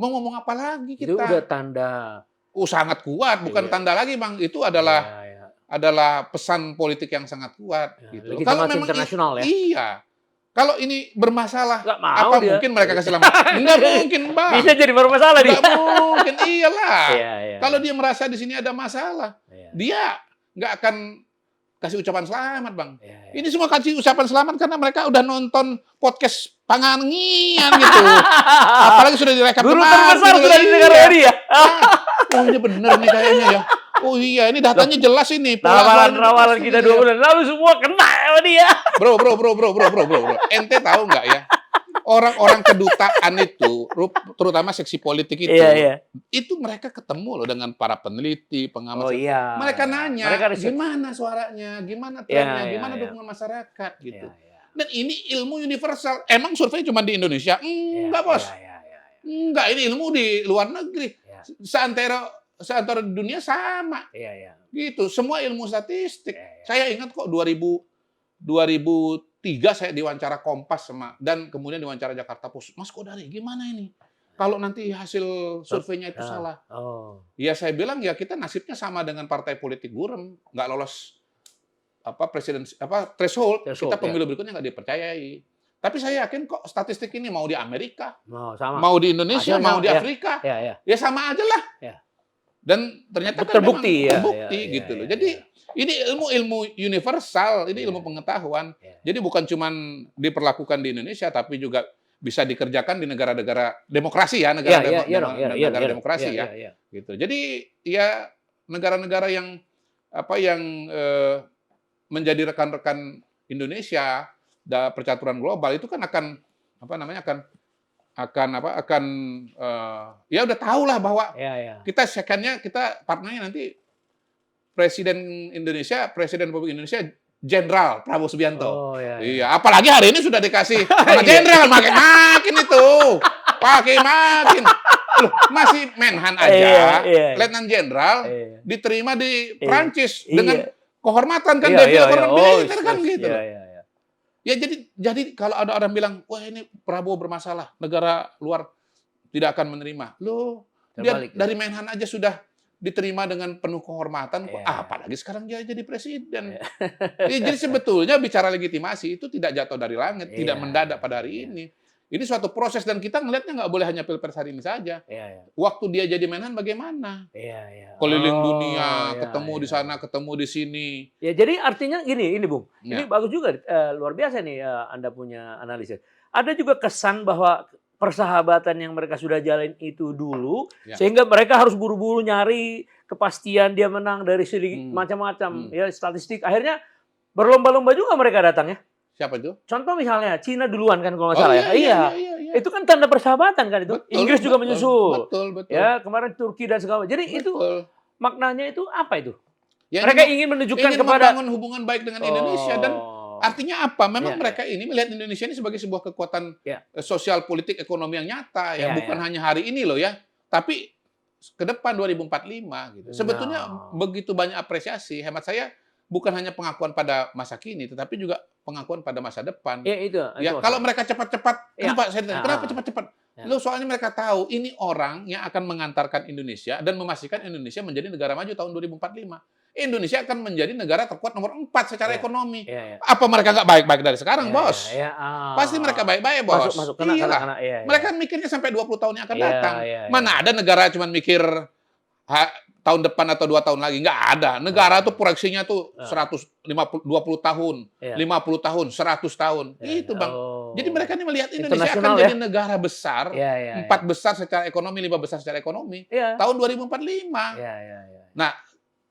Mau ngomong apa lagi kita? Itu udah tanda. Sangat kuat, bukan tanda lagi Bang. Itu adalah pesan politik yang sangat kuat. Gitu. Kalau memang internasional ya. Iya. Kalau ini bermasalah, apa mungkin mereka kasih selamat? Enggak mungkin Bang. Bisa jadi bermasalah dia. Enggak mungkin, iyalah. Kalau dia merasa di sini ada masalah, dia nggak akan kasih ucapan selamat Bang. Ini semua kasih ucapan selamat karena mereka udah nonton podcast Pangangian gitu. Apalagi sudah direkap Guru terbesar sudah di negara ini ya. Oh ini bener nih kayaknya ya. Oh iya, ini datanya jelas ini. Ramalan-ramalan kita 2 bulan lalu semua kena sama dia. Bro. Ente tahu nggak ya? Orang-orang kedutaan itu, terutama seksi politik itu, itu mereka ketemu loh dengan para peneliti, pengamat. Oh iya. Mereka nanya, Mereka gimana suaranya, gimana trennya, gimana dukungan masyarakat gitu. Dan ini ilmu universal. Emang survei cuma di Indonesia? Enggak, Bos. Enggak, ini ilmu di luar negeri. Seantero di dunia sama. Gitu, semua ilmu statistik. Saya ingat kok 2003 saya diwawancara Kompas dan kemudian diwawancara Jakarta Post. Mas Kodari, gimana ini? Kalau nanti hasil surveinya itu salah. Ya saya bilang ya kita nasibnya sama dengan partai politik buram, nggak lolos threshold, kita pemilu berikutnya nggak dipercayai. Tapi saya yakin kok statistik ini mau di Amerika, mau di Indonesia, mau di Afrika, ya sama aja lah. Dan ternyata terbukti gitu loh. Jadi ini ilmu universal, ini ilmu pengetahuan. Jadi bukan cuma diperlakukan di Indonesia, tapi juga bisa dikerjakan di negara-negara demokrasi ya, negara demokrasi ya. Gitu. Jadi ya negara-negara yang menjadi rekan-rekan Indonesia percaturan global itu kan ya udah tahu lah bahwa kita second-nya kita partnernya nanti Presiden Republik Indonesia Jenderal Prabowo Subianto. Iya, apalagi hari ini sudah dikasih nama jenderal, makin itu. Makin. Loh, masih Menhan aja, Letnan Jenderal diterima di Prancis dengan kehormatan kan, militer kan gitu. Ya jadi kalau ada orang bilang, wah ini Prabowo bermasalah, negara luar tidak akan menerima. Loh, dia dari Menhan aja sudah diterima dengan penuh kehormatan, apalagi sekarang dia jadi presiden. Jadi sebetulnya bicara legitimasi itu tidak jatuh dari langit, tidak mendadak pada hari ini. Ini suatu proses dan kita ngelihatnya nggak boleh hanya pilpres hari ini saja. Waktu dia jadi Menhan bagaimana? Keliling dunia, ketemu di sana, ketemu di sini. Ya jadi artinya gini Bung, ini bagus juga, luar biasa nih Anda punya analisis. Ada juga kesan bahwa persahabatan yang mereka sudah jalin itu dulu, sehingga mereka harus buru-buru nyari kepastian dia menang dari segi macam-macam ya statistik. Akhirnya berlomba-lomba juga mereka datang ya. Siapa itu? Contoh misalnya Cina duluan kan kalau nggak salah ya. Iya. Itu kan tanda persahabatan kan itu. Inggris juga menyusul. Betul. Ya kemarin Turki dan segala. Jadi itu maknanya itu apa itu? Ya, mereka ingin menunjukkan kepada membangun hubungan baik dengan Indonesia dan artinya apa? Memang mereka ini melihat Indonesia ini sebagai sebuah kekuatan sosial, politik, ekonomi yang nyata ya, bukan hanya hari ini loh ya, tapi ke depan 2045 gitu. Sebetulnya begitu banyak apresiasi, hemat saya bukan hanya pengakuan pada masa kini, tetapi juga pengakuan pada masa depan. Ya itu kalau mereka cepat-cepat, kenapa saya ditanya, kenapa cepat-cepat? Loh, soalnya mereka tahu ini orang yang akan mengantarkan Indonesia dan memastikan Indonesia menjadi negara maju tahun 2045. Indonesia akan menjadi negara terkuat nomor 4 secara ekonomi. Apa mereka nggak baik-baik dari sekarang, Bos? Pasti mereka baik-baik, Bos. Masuk, mereka mikirnya sampai 20 tahun yang akan datang. Mana ada negara cuma mikir tahun depan atau 2 tahun lagi. Nggak ada. Negara tuh proyeksinya tuh 20 tahun, 50 tahun, 100 tahun. Itu, Bang. Jadi mereka ini melihat Indonesia akan jadi negara besar, 4 besar secara ekonomi, 5 besar secara ekonomi, tahun 2045. Nah,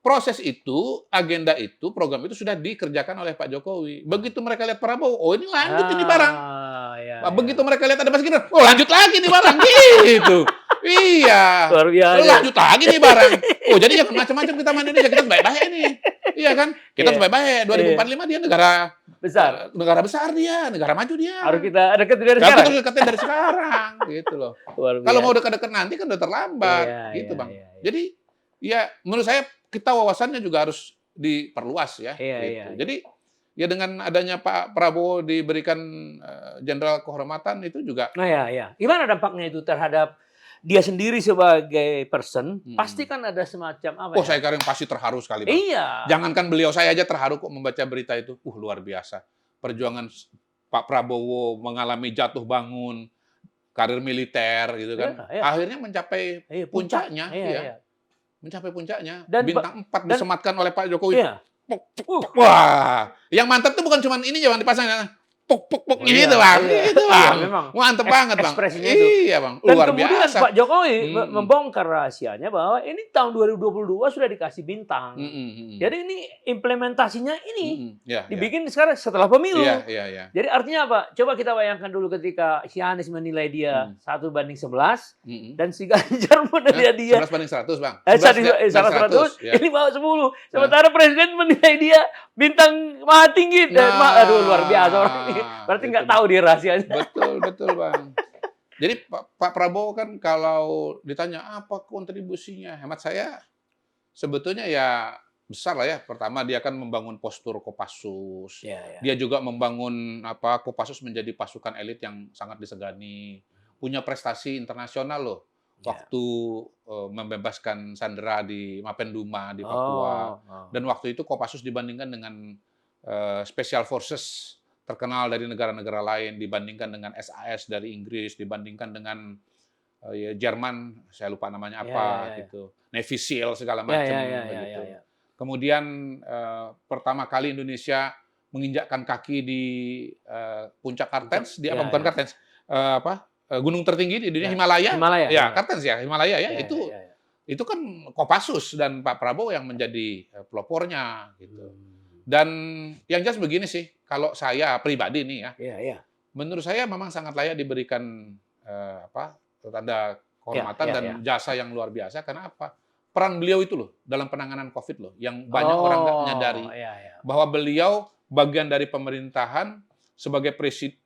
proses itu, agenda itu, program itu sudah dikerjakan oleh Pak Jokowi. Begitu mereka lihat Prabowo, oh ini lanjut ini barang. Begitu mereka lihat ada Mas Gibran, oh lanjut lagi nih barang. Gitu. Iya. Luar biasa. Lanjut lagi nih barang. Oh jadi jangan macam-macam kita sama Indonesia, kita baik-baik nih. Iya kan? Kita baik-baik. 2045 dia negara besar. Negara besar dia, negara maju dia. Harus kita deketin dari sekarang. Harus deketin dari sekarang. Gitu loh. Kalau mau dekat-dekat nanti kan udah terlambat. Gitu Bang. Jadi ya menurut saya kita wawasannya juga harus diperluas ya. Gitu. Jadi ya dengan adanya Pak Prabowo diberikan jenderal kehormatan itu juga. Gimana dampaknya itu terhadap dia sendiri sebagai person? Pasti kan ada semacam apa? Saya kira pasti terharu sekali, Bang. Iya. Jangankan beliau, saya aja terharu kok membaca berita itu. Luar biasa. Perjuangan Pak Prabowo mengalami jatuh bangun, karir militer gitu kan. Akhirnya mencapai puncaknya. Mencapai puncaknya. Dan bintang 4 disematkan oleh Pak Jokowi. Wah, yang mantap tuh bukan cuma ini yang dipasang. puk Iya, gitu Bang, iya. gitu Iya, Bang. memang. Mantep banget Bang. Ekspresinya itu. Iya Bang, Dan luar kemudian biasa. Pak Jokowi Mhm. membongkar rahasianya bahwa ini tahun 2022 sudah dikasih bintang. Jadi ini implementasinya ini Ya, ya. dibikin sekarang setelah pemilu. Iya, iya, iya. Jadi artinya apa? Coba kita bayangkan dulu ketika si Anies menilai dia 1:11 dan si Ganjar menilai dia 11/100 Bang. 100, ya. ini bawa 10. Sementara presiden menilai dia bintang maha tinggi. Aduh, luar biasa orang ini. Berarti nggak tahu dia rahasianya. Betul Bang. Jadi Pak Prabowo kan kalau ditanya apa kontribusinya, hemat saya sebetulnya ya besar lah ya. Pertama dia kan membangun postur Kopassus. Ya, ya. Dia juga membangun Kopassus menjadi pasukan elit yang sangat disegani. Punya prestasi internasional loh. Waktu membebaskan sandera di Mapenduma di Papua. Dan waktu itu Kopassus dibandingkan dengan Special Forces terkenal dari negara-negara lain, dibandingkan dengan SAS dari Inggris, dibandingkan dengan Jerman, saya lupa namanya apa gitu, Navy SEAL segala macam begitu. Kemudian pertama kali Indonesia menginjakkan kaki di puncak Kartens, bukan Kartens, gunung tertinggi di dunia, Himalaya. Ya, Kartens ya, Himalaya ya, itu kan Kopassus dan Pak Prabowo yang menjadi pelopornya gitu. Dan yang jelas begini sih, kalau saya pribadi nih ya, menurut saya memang sangat layak diberikan tanda kehormatan dan jasa yang luar biasa. Karena apa? Peran beliau itu loh dalam penanganan COVID loh, yang banyak orang nggak menyadari bahwa beliau bagian dari pemerintahan sebagai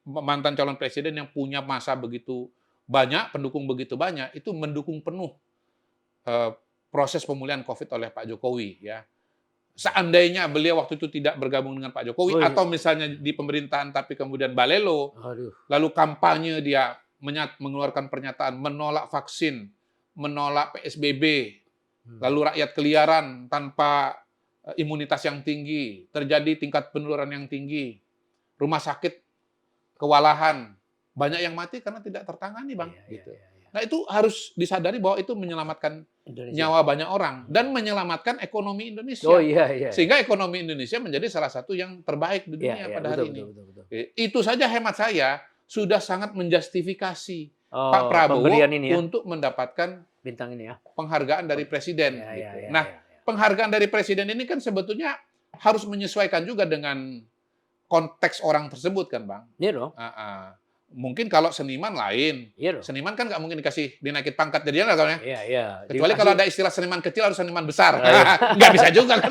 mantan calon presiden yang punya masa begitu banyak, pendukung begitu banyak, itu mendukung penuh proses pemulihan COVID oleh Pak Jokowi ya. Seandainya beliau waktu itu tidak bergabung dengan Pak Jokowi atau misalnya di pemerintahan tapi kemudian balelo, lalu kampanye dia mengeluarkan pernyataan menolak vaksin, menolak PSBB, lalu rakyat keliaran tanpa imunitas yang tinggi, terjadi tingkat penularan yang tinggi, rumah sakit kewalahan, banyak yang mati karena tidak tertangani Bang. Gitu. Nah itu harus disadari bahwa itu menyelamatkan nyawa banyak orang dan menyelamatkan ekonomi Indonesia. Sehingga ekonomi Indonesia menjadi salah satu yang terbaik di dunia pada hari ini. Itu saja hemat saya sudah sangat menjustifikasi Pak Prabowo untuk mendapatkan bintang ini ya, penghargaan dari presiden. Nah, penghargaan dari presiden ini kan sebetulnya harus menyesuaikan juga dengan konteks orang tersebut kan Bang. Iya dong. Mungkin kalau seniman lain, seniman kan nggak mungkin dinaikin pangkat jadinya kan ya. Kecuali kalau ada istilah seniman kecil harus seniman besar, nggak bisa juga kan.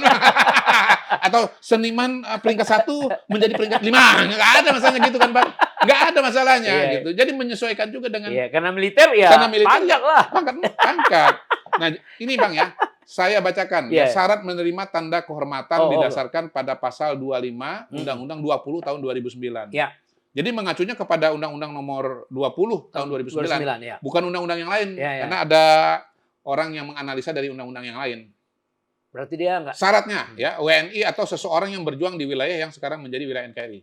Atau seniman peringkat 1 menjadi peringkat 5, nggak ada masalahnya gitu kan Bang, nggak ada masalahnya gitu. Jadi menyesuaikan juga dengan karena militer ya, pangkat lah, pangkat. Nah ini Bang ya, saya bacakan syarat menerima tanda kehormatan didasarkan pada pasal 25 Undang-Undang 20 tahun 2009. Jadi mengacunya kepada Undang-Undang Nomor 20 tahun 2009, bukan undang-undang yang lain, karena ada orang yang menganalisa dari undang-undang yang lain. Berarti dia enggak. Syaratnya ya WNI atau seseorang yang berjuang di wilayah yang sekarang menjadi wilayah NKRI.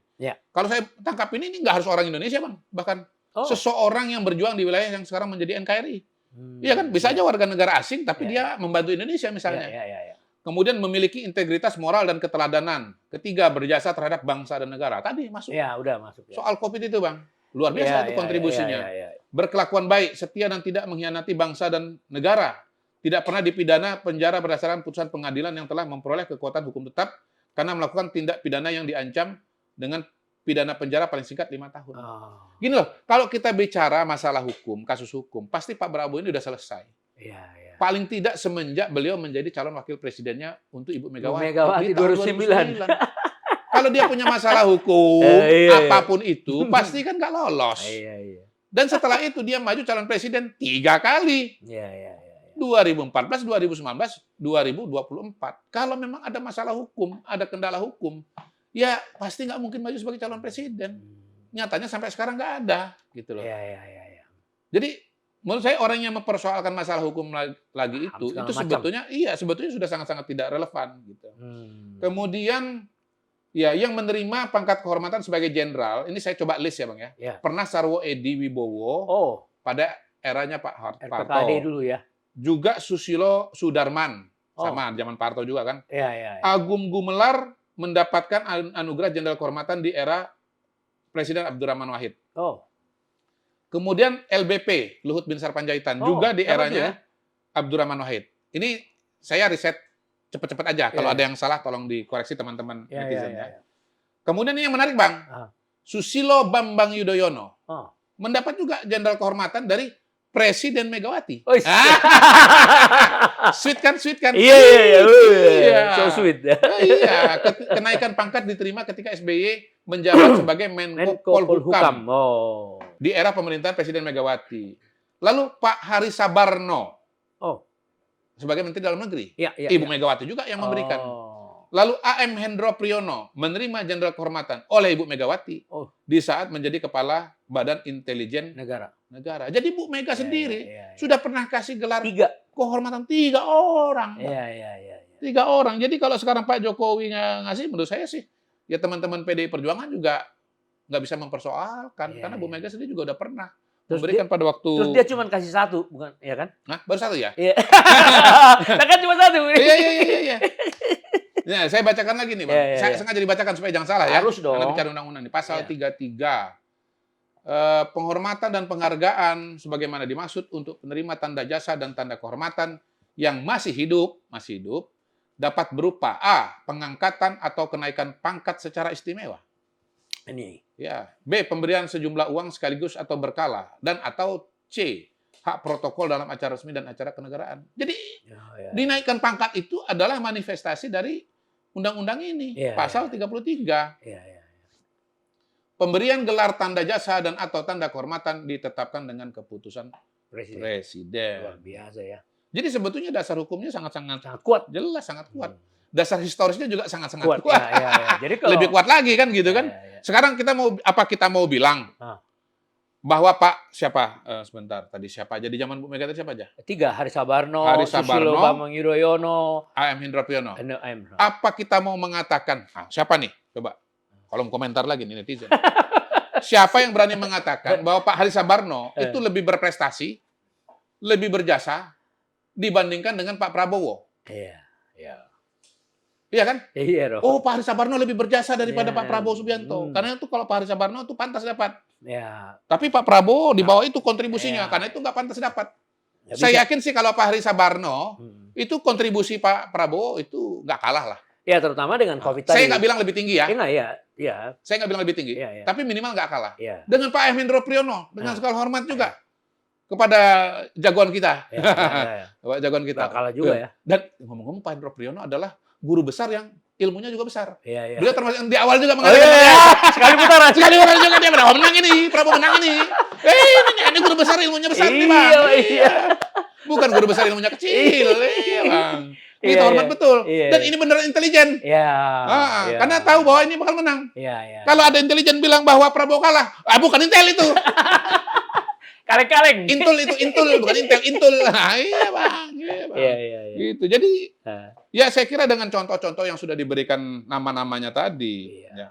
Kalau saya tangkap ini nggak harus orang Indonesia Bang, bahkan seseorang yang berjuang di wilayah yang sekarang menjadi NKRI. Iya kan, bisa aja warga negara asing tapi dia membantu Indonesia misalnya. Kemudian memiliki integritas moral dan keteladanan. Ketiga, berjasa terhadap bangsa dan negara. Tadi masuk. Udah masuk. Soal COVID itu, Bang. Luar biasa itu kontribusinya. Berkelakuan baik, setia dan tidak mengkhianati bangsa dan negara. Tidak pernah dipidana penjara berdasarkan putusan pengadilan yang telah memperoleh kekuatan hukum tetap karena melakukan tindak pidana yang diancam dengan pidana penjara paling singkat 5 tahun. Gini loh, kalau kita bicara masalah hukum, kasus hukum, pasti Pak Prabowo ini udah selesai. Paling tidak semenjak beliau menjadi calon wakil presidennya untuk Ibu Megawati 2009. Kalau dia punya masalah hukum, apapun itu, pasti kan nggak lolos. Dan setelah itu dia maju calon presiden 3 kali. 2014, 2019, 2024. Kalau memang ada masalah hukum, ada kendala hukum, ya pasti nggak mungkin maju sebagai calon presiden. Nyatanya sampai sekarang nggak ada, gitu loh. Jadi menurut saya orang yang mempersoalkan masalah hukum lagi itu sebetulnya sudah sangat-sangat tidak relevan gitu. Kemudian yang menerima pangkat kehormatan sebagai jenderal, ini saya coba list ya Bang ya. Pernah Sarwo Edi Wibowo pada eranya Pak Harto. Dulu ya. Juga Susilo Sudarman, sama zaman Pak Harto juga kan. Agung Gumelar mendapatkan anugerah jenderal kehormatan di era Presiden Abdurrahman Wahid. Oh. Kemudian LBP, Luhut Binsar Panjaitan, Oh, juga di siapa tuh eranya Abdurrahman Wahid. Ini saya riset cepat-cepat aja. Kalau Iya, ada yang salah, tolong dikoreksi teman-teman Ya, netizen ya, ya. ya. Kemudian ini yang menarik, Bang. Ah. Susilo Bambang Yudhoyono Oh. mendapat juga jenderal kehormatan dari Presiden Megawati. Oh, Sweet kan, sweet kan? Iya, iya, iya. Iya. So sweet. Iya, kenaikan pangkat diterima ketika SBY menjabat sebagai Menko Polhukam Oh. di era pemerintahan Presiden Megawati. Lalu Pak Hari Sabarno Oh. sebagai Menteri Dalam Negeri. Iya, iya. Ibu iya. Megawati juga yang memberikan. Oh. Lalu AM Hendro Priyono menerima jenderal kehormatan oleh Ibu Megawati Oh. di saat menjadi kepala Badan Intelijen Negara. Negara. Jadi Bu Mega sendiri Iya, iya. sudah pernah kasih gelar 3. kehormatan 3 orang. Iya, iya, iya. 3 orang. Jadi kalau sekarang Pak Jokowi ngasih, menurut saya sih, ya teman-teman PDI Perjuangan juga nggak bisa mempersoalkan. Iya, Karena Bu iya. Mega sendiri juga udah pernah Terus memberikan pada waktu... Terus dia cuma kasih 1, bukan? Iya kan? Nah, baru 1 ya? Iya. Nah, kan cuma 1. Iya. Ya, saya bacakan lagi nih, Bang. Iya, iya, Saya iya. sengaja dibacakan supaya jangan salah ya. Harus dong. Karena bicara undang-undang nih. Pasal Iya. 33. Penghormatan dan penghargaan sebagaimana dimaksud untuk penerima tanda jasa dan tanda kehormatan yang masih hidup dapat berupa A. Pengangkatan atau kenaikan pangkat secara istimewa. Ini. Ya. B. Pemberian sejumlah uang sekaligus atau berkala. Dan atau C. Hak protokol dalam acara resmi dan acara kenegaraan. Jadi Ya. dinaikkan pangkat itu adalah manifestasi dari undang-undang ini. Iya, Pasal 33. Iya. Pemberian gelar tanda jasa dan atau tanda kehormatan ditetapkan dengan keputusan Presiden. Presiden. Luar biasa ya. Jadi sebetulnya dasar hukumnya sangat-sangat Sangat kuat. jelas, sangat kuat. Dasar historisnya juga sangat-sangat Kuat. kuat. Ya. Jadi kalau Lebih kuat lagi kan gitu kan. Ya. Sekarang kita mau bilang bahwa Pak siapa sebentar tadi siapa aja di zaman Bu Mega tadi siapa aja? 3, Hari Sabarno, Hari Sabarno, Susilo Bambang Yudhoyono, AM Hendro Priyono. AM. Apa kita mau mengatakan? Siapa nih? Coba. Kolom komentar lagi nih netizen. Siapa yang berani mengatakan bahwa Pak Hari Sabarno itu lebih berprestasi, lebih berjasa dibandingkan dengan Pak Prabowo? Iya. Iya kan? Iya, Oh, Pak Hari Sabarno lebih berjasa daripada Iya. Pak Prabowo Subianto. Karena itu kalau Pak Hari Sabarno itu pantas dapat. Ya. Tapi Pak Prabowo di bawah itu kontribusinya, Iya. karena itu nggak pantas dapat. Nggak Saya bisa. yakin sih kalau Pak Hari Sabarno itu kontribusi Pak Prabowo itu nggak kalah lah. Ya, terutama dengan COVID tadi. Saya nggak bilang lebih tinggi ya. Iya. Saya nggak bilang lebih tinggi. Iya. Tapi minimal nggak kalah. Iya. Dengan Pak Hendro Priyono, dengan Nah. segala hormat juga kepada jagoan kita. Iya. Pak jagoan kita. Nggak kalah juga ya. Dan ngomong-ngomong Pak Hendro Priyono adalah guru besar yang ilmunya juga besar. Iya. Beliau termasuk yang di awal juga Oh, mengatakan iya. Sekali putaran. sekali bukan juga dia berapa menang ini, Prabowo menang ini. Ini guru besar ilmunya besar nih, Bang. Iya. Bukan guru besar ilmunya kecil, iya, Bang. Ini Iya, hormat iya. betul. Iya. Dan ini beneran intelijen. Iya. Iya. Karena tahu bahwa ini bakal menang. Iya. Kalau ada intelijen bilang bahwa Prabowo kalah, bukan intel itu. Kaleng-kaleng. Intul itu, bukan intel, intul. Iya, Bang. Iya. Gitu. Jadi, Nah. ya saya kira dengan contoh-contoh yang sudah diberikan nama-namanya tadi, Iya. ya.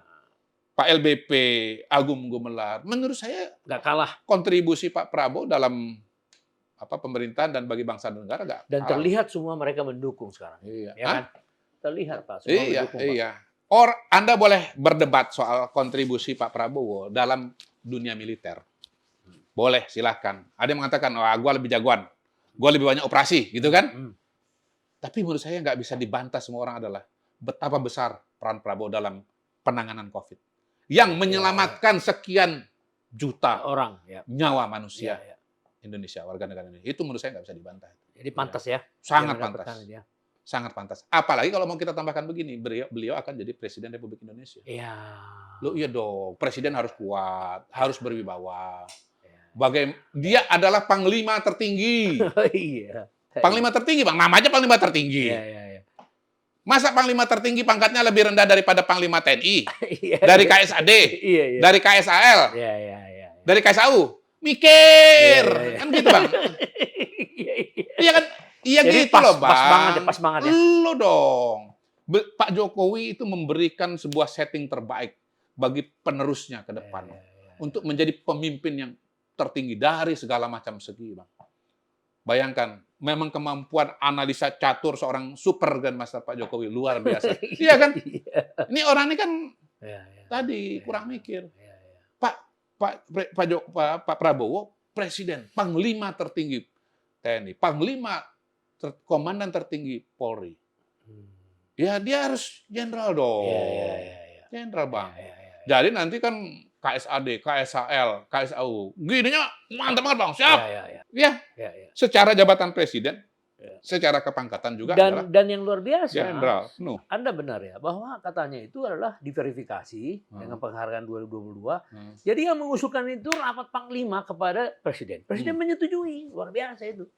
Pak LBP, Agung Gumelar, menurut saya Nggak kalah. kontribusi Pak Prabowo dalam pemerintahan dan bagi bangsa dan negara nggak Dan kalah. terlihat semua mereka mendukung sekarang. Iya. Ya kan? Terlihat, Pak. Semua mendukung, Pak. Iya. Anda boleh berdebat soal kontribusi Pak Prabowo dalam dunia militer. Boleh, silahkan. Ada yang mengatakan, gue lebih jagoan. Gue lebih banyak operasi, gitu kan? Tapi menurut saya nggak bisa dibantah semua orang adalah betapa besar peran Prabowo dalam penanganan COVID. Yang menyelamatkan sekian juta Orang. Ya. nyawa manusia Iya. Indonesia, warga negara Indonesia. Itu menurut saya nggak bisa dibantah. Jadi pantas ya. Sangat Dia pantas. mendapatkan dia. Sangat pantas. Apalagi kalau mau kita tambahkan begini, beliau akan jadi Presiden Republik Indonesia. Iya. Loh iya dong, Presiden harus kuat, harus berwibawa. Iya. Dia adalah Panglima tertinggi. Iya. Panglima tertinggi, Bang. Namanya Panglima tertinggi. Iya. Masa Panglima tertinggi pangkatnya lebih rendah daripada Panglima TNI? Iya. Dari KSAD? Iya. Dari KSAL? Iya. Dari KSAU? Mikir! Iya. Kan gitu, Bang. Iya kan? Iya Jadi gitu loh, Bang. pas banget ya. Lo dong. Pak Jokowi itu memberikan sebuah setting terbaik bagi penerusnya ke depan. Untuk menjadi pemimpin yang tertinggi dari segala macam segi, Bang. Bayangkan, memang kemampuan analisa catur seorang super grandmaster Pak Jokowi luar biasa. Iya kan? Ini orang ini kan tadi kurang mikir. Pak Prabowo presiden, panglima tertinggi TNI, komandan tertinggi Polri. Ya dia harus jenderal dong. Jenderal, Bang. Jadi nanti kan KSAD, KSAL, KSAU, gininya mantap banget, Bang. Siap. Ya. Secara jabatan presiden, secara kepangkatan juga adalah Dan yang luar biasa, jenderal. Anda benar ya, bahwa katanya itu adalah diverifikasi dengan penghargaan 2022. Jadi yang mengusulkan itu rapat panglima kepada presiden. Presiden menyetujui, luar biasa itu.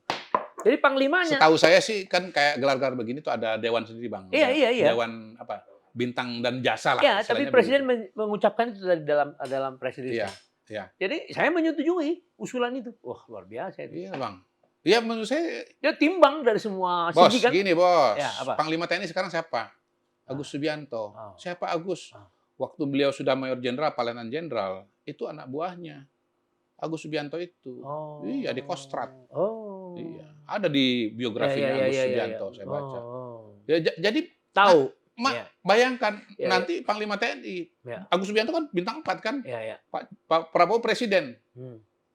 Jadi panglimanya. Setahu saya sih kan kayak gelar-gelar begini tuh ada dewan sendiri, Bang. Iya. Dewan apa? Bintang dan jasa lah. Ya, tapi presiden mengucapkan itu dari dalam presidensi. Iya. Jadi saya menyetujui usulan itu. Wah, luar biasa itu. Iya, Bang. Iya, menurut saya dia timbang dari semua bos, segi kan. Gini, Bos. Ya, apa? Panglima TNI sekarang siapa? Agus Subianto. Siapa Agus? Waktu beliau sudah mayor jenderal, pelayanan jenderal, itu anak buahnya. Agus Subianto itu. Iya, di Kostrad. Iya. Ada di biografinya Agus Subianto, saya baca. Ya, jadi tahu. Bayangkan nanti Panglima TNI, Agus Subianto kan bintang 4 kan? Pak Prabowo presiden.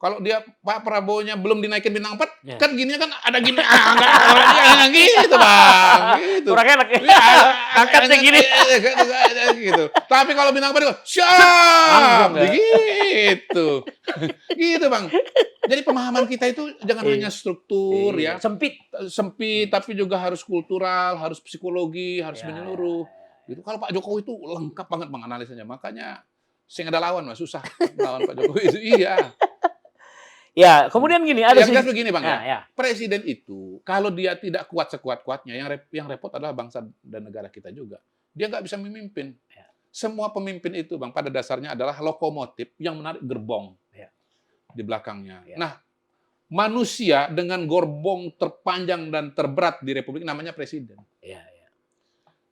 Kalau dia Pak Prabowo-nya belum dinaikin bintang 4, kan gininya kan ada gini. Enggak gitu, Bang. Gitu. Kurang enak ya. Angkatnya gini. Gitu. Tapi kalau bintang 4 siap. Begitu. Gitu, Bang. Jadi pemahaman kita itu jangan hanya struktur ya. Sempit, tapi juga harus kultural, harus psikologi, harus menyeluruh. Gitu. Kalau Pak Jokowi itu lengkap banget Bang analisanya. Makanya saya nggak ada lawan, Mas. Susah lawan Pak Jokowi itu. Iya. Ya, kemudian gini, ada yang begini, Bang. Ya. Presiden itu kalau dia tidak kuat sekuat-kuatnya, yang repot adalah bangsa dan negara kita juga. Dia nggak bisa memimpin. Semua pemimpin itu, Bang, pada dasarnya adalah lokomotif yang menarik gerbong di belakangnya. Nah, manusia dengan gerbong terpanjang dan terberat di Republik namanya presiden.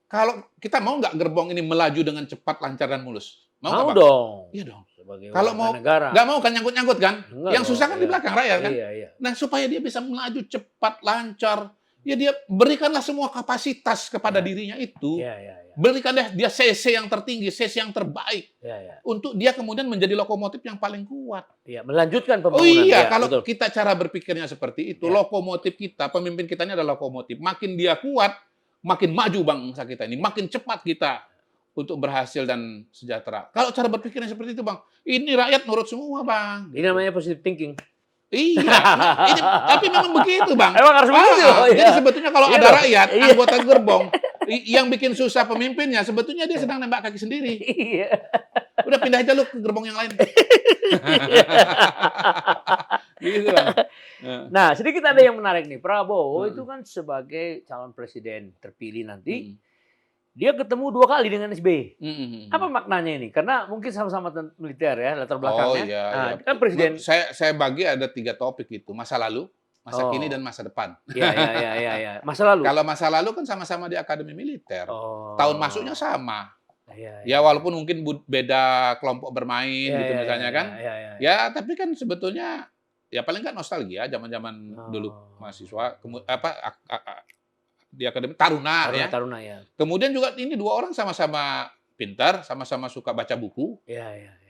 Kalau kita mau nggak gerbong ini melaju dengan cepat, lancar, dan mulus? Mau dong. Iya dong. Sebagai kalau mau negara. nggak mau kan nyangkut-nyangkut kan? Enggak yang susah kan di belakang rakyat kan? Nah, supaya dia bisa melaju cepat, lancar, ya dia berikanlah semua kapasitas kepada dirinya itu. Berikanlah dia CC yang tertinggi, CC yang terbaik. Untuk dia kemudian menjadi lokomotif yang paling kuat. Melanjutkan pembangunan. Kalau kita cara berpikirnya seperti itu, lokomotif kita, pemimpin kita ini adalah lokomotif. Makin dia kuat, makin maju bangsa kita ini, makin cepat kita untuk berhasil dan sejahtera. Kalau cara berpikirnya seperti itu, Bang, ini rakyat nurut semua, Bang. Ini namanya positive thinking. Iya, tapi memang begitu, Bang. Emang harus begitu. Jadi sebetulnya kalau ada rakyat, anggota gerbong, yang bikin susah pemimpinnya, sebetulnya dia sedang nembak kaki sendiri. Udah pindah aja lu ke gerbong yang lain. Gitu, Bang. Nah, sedikit ada yang menarik nih. Prabowo itu kan sebagai calon presiden terpilih nanti, dia ketemu 2 kali dengan SBY. Apa maknanya ini? Karena mungkin sama-sama militer ya, latar belakangnya. Iya. Kan presiden. Saya bagi ada 3 topik itu. Masa lalu, masa kini, dan masa depan. Iya. Masa lalu. Kalau masa lalu kan sama-sama di akademi militer. Tahun masuknya sama. Ya walaupun mungkin beda kelompok bermain gitu misalnya kan. Ya tapi kan sebetulnya ya paling nggak nostalgia zaman-zaman dulu mahasiswa di akademi Taruna ya. Kemudian juga ini 2 orang sama-sama pintar, sama-sama suka baca buku,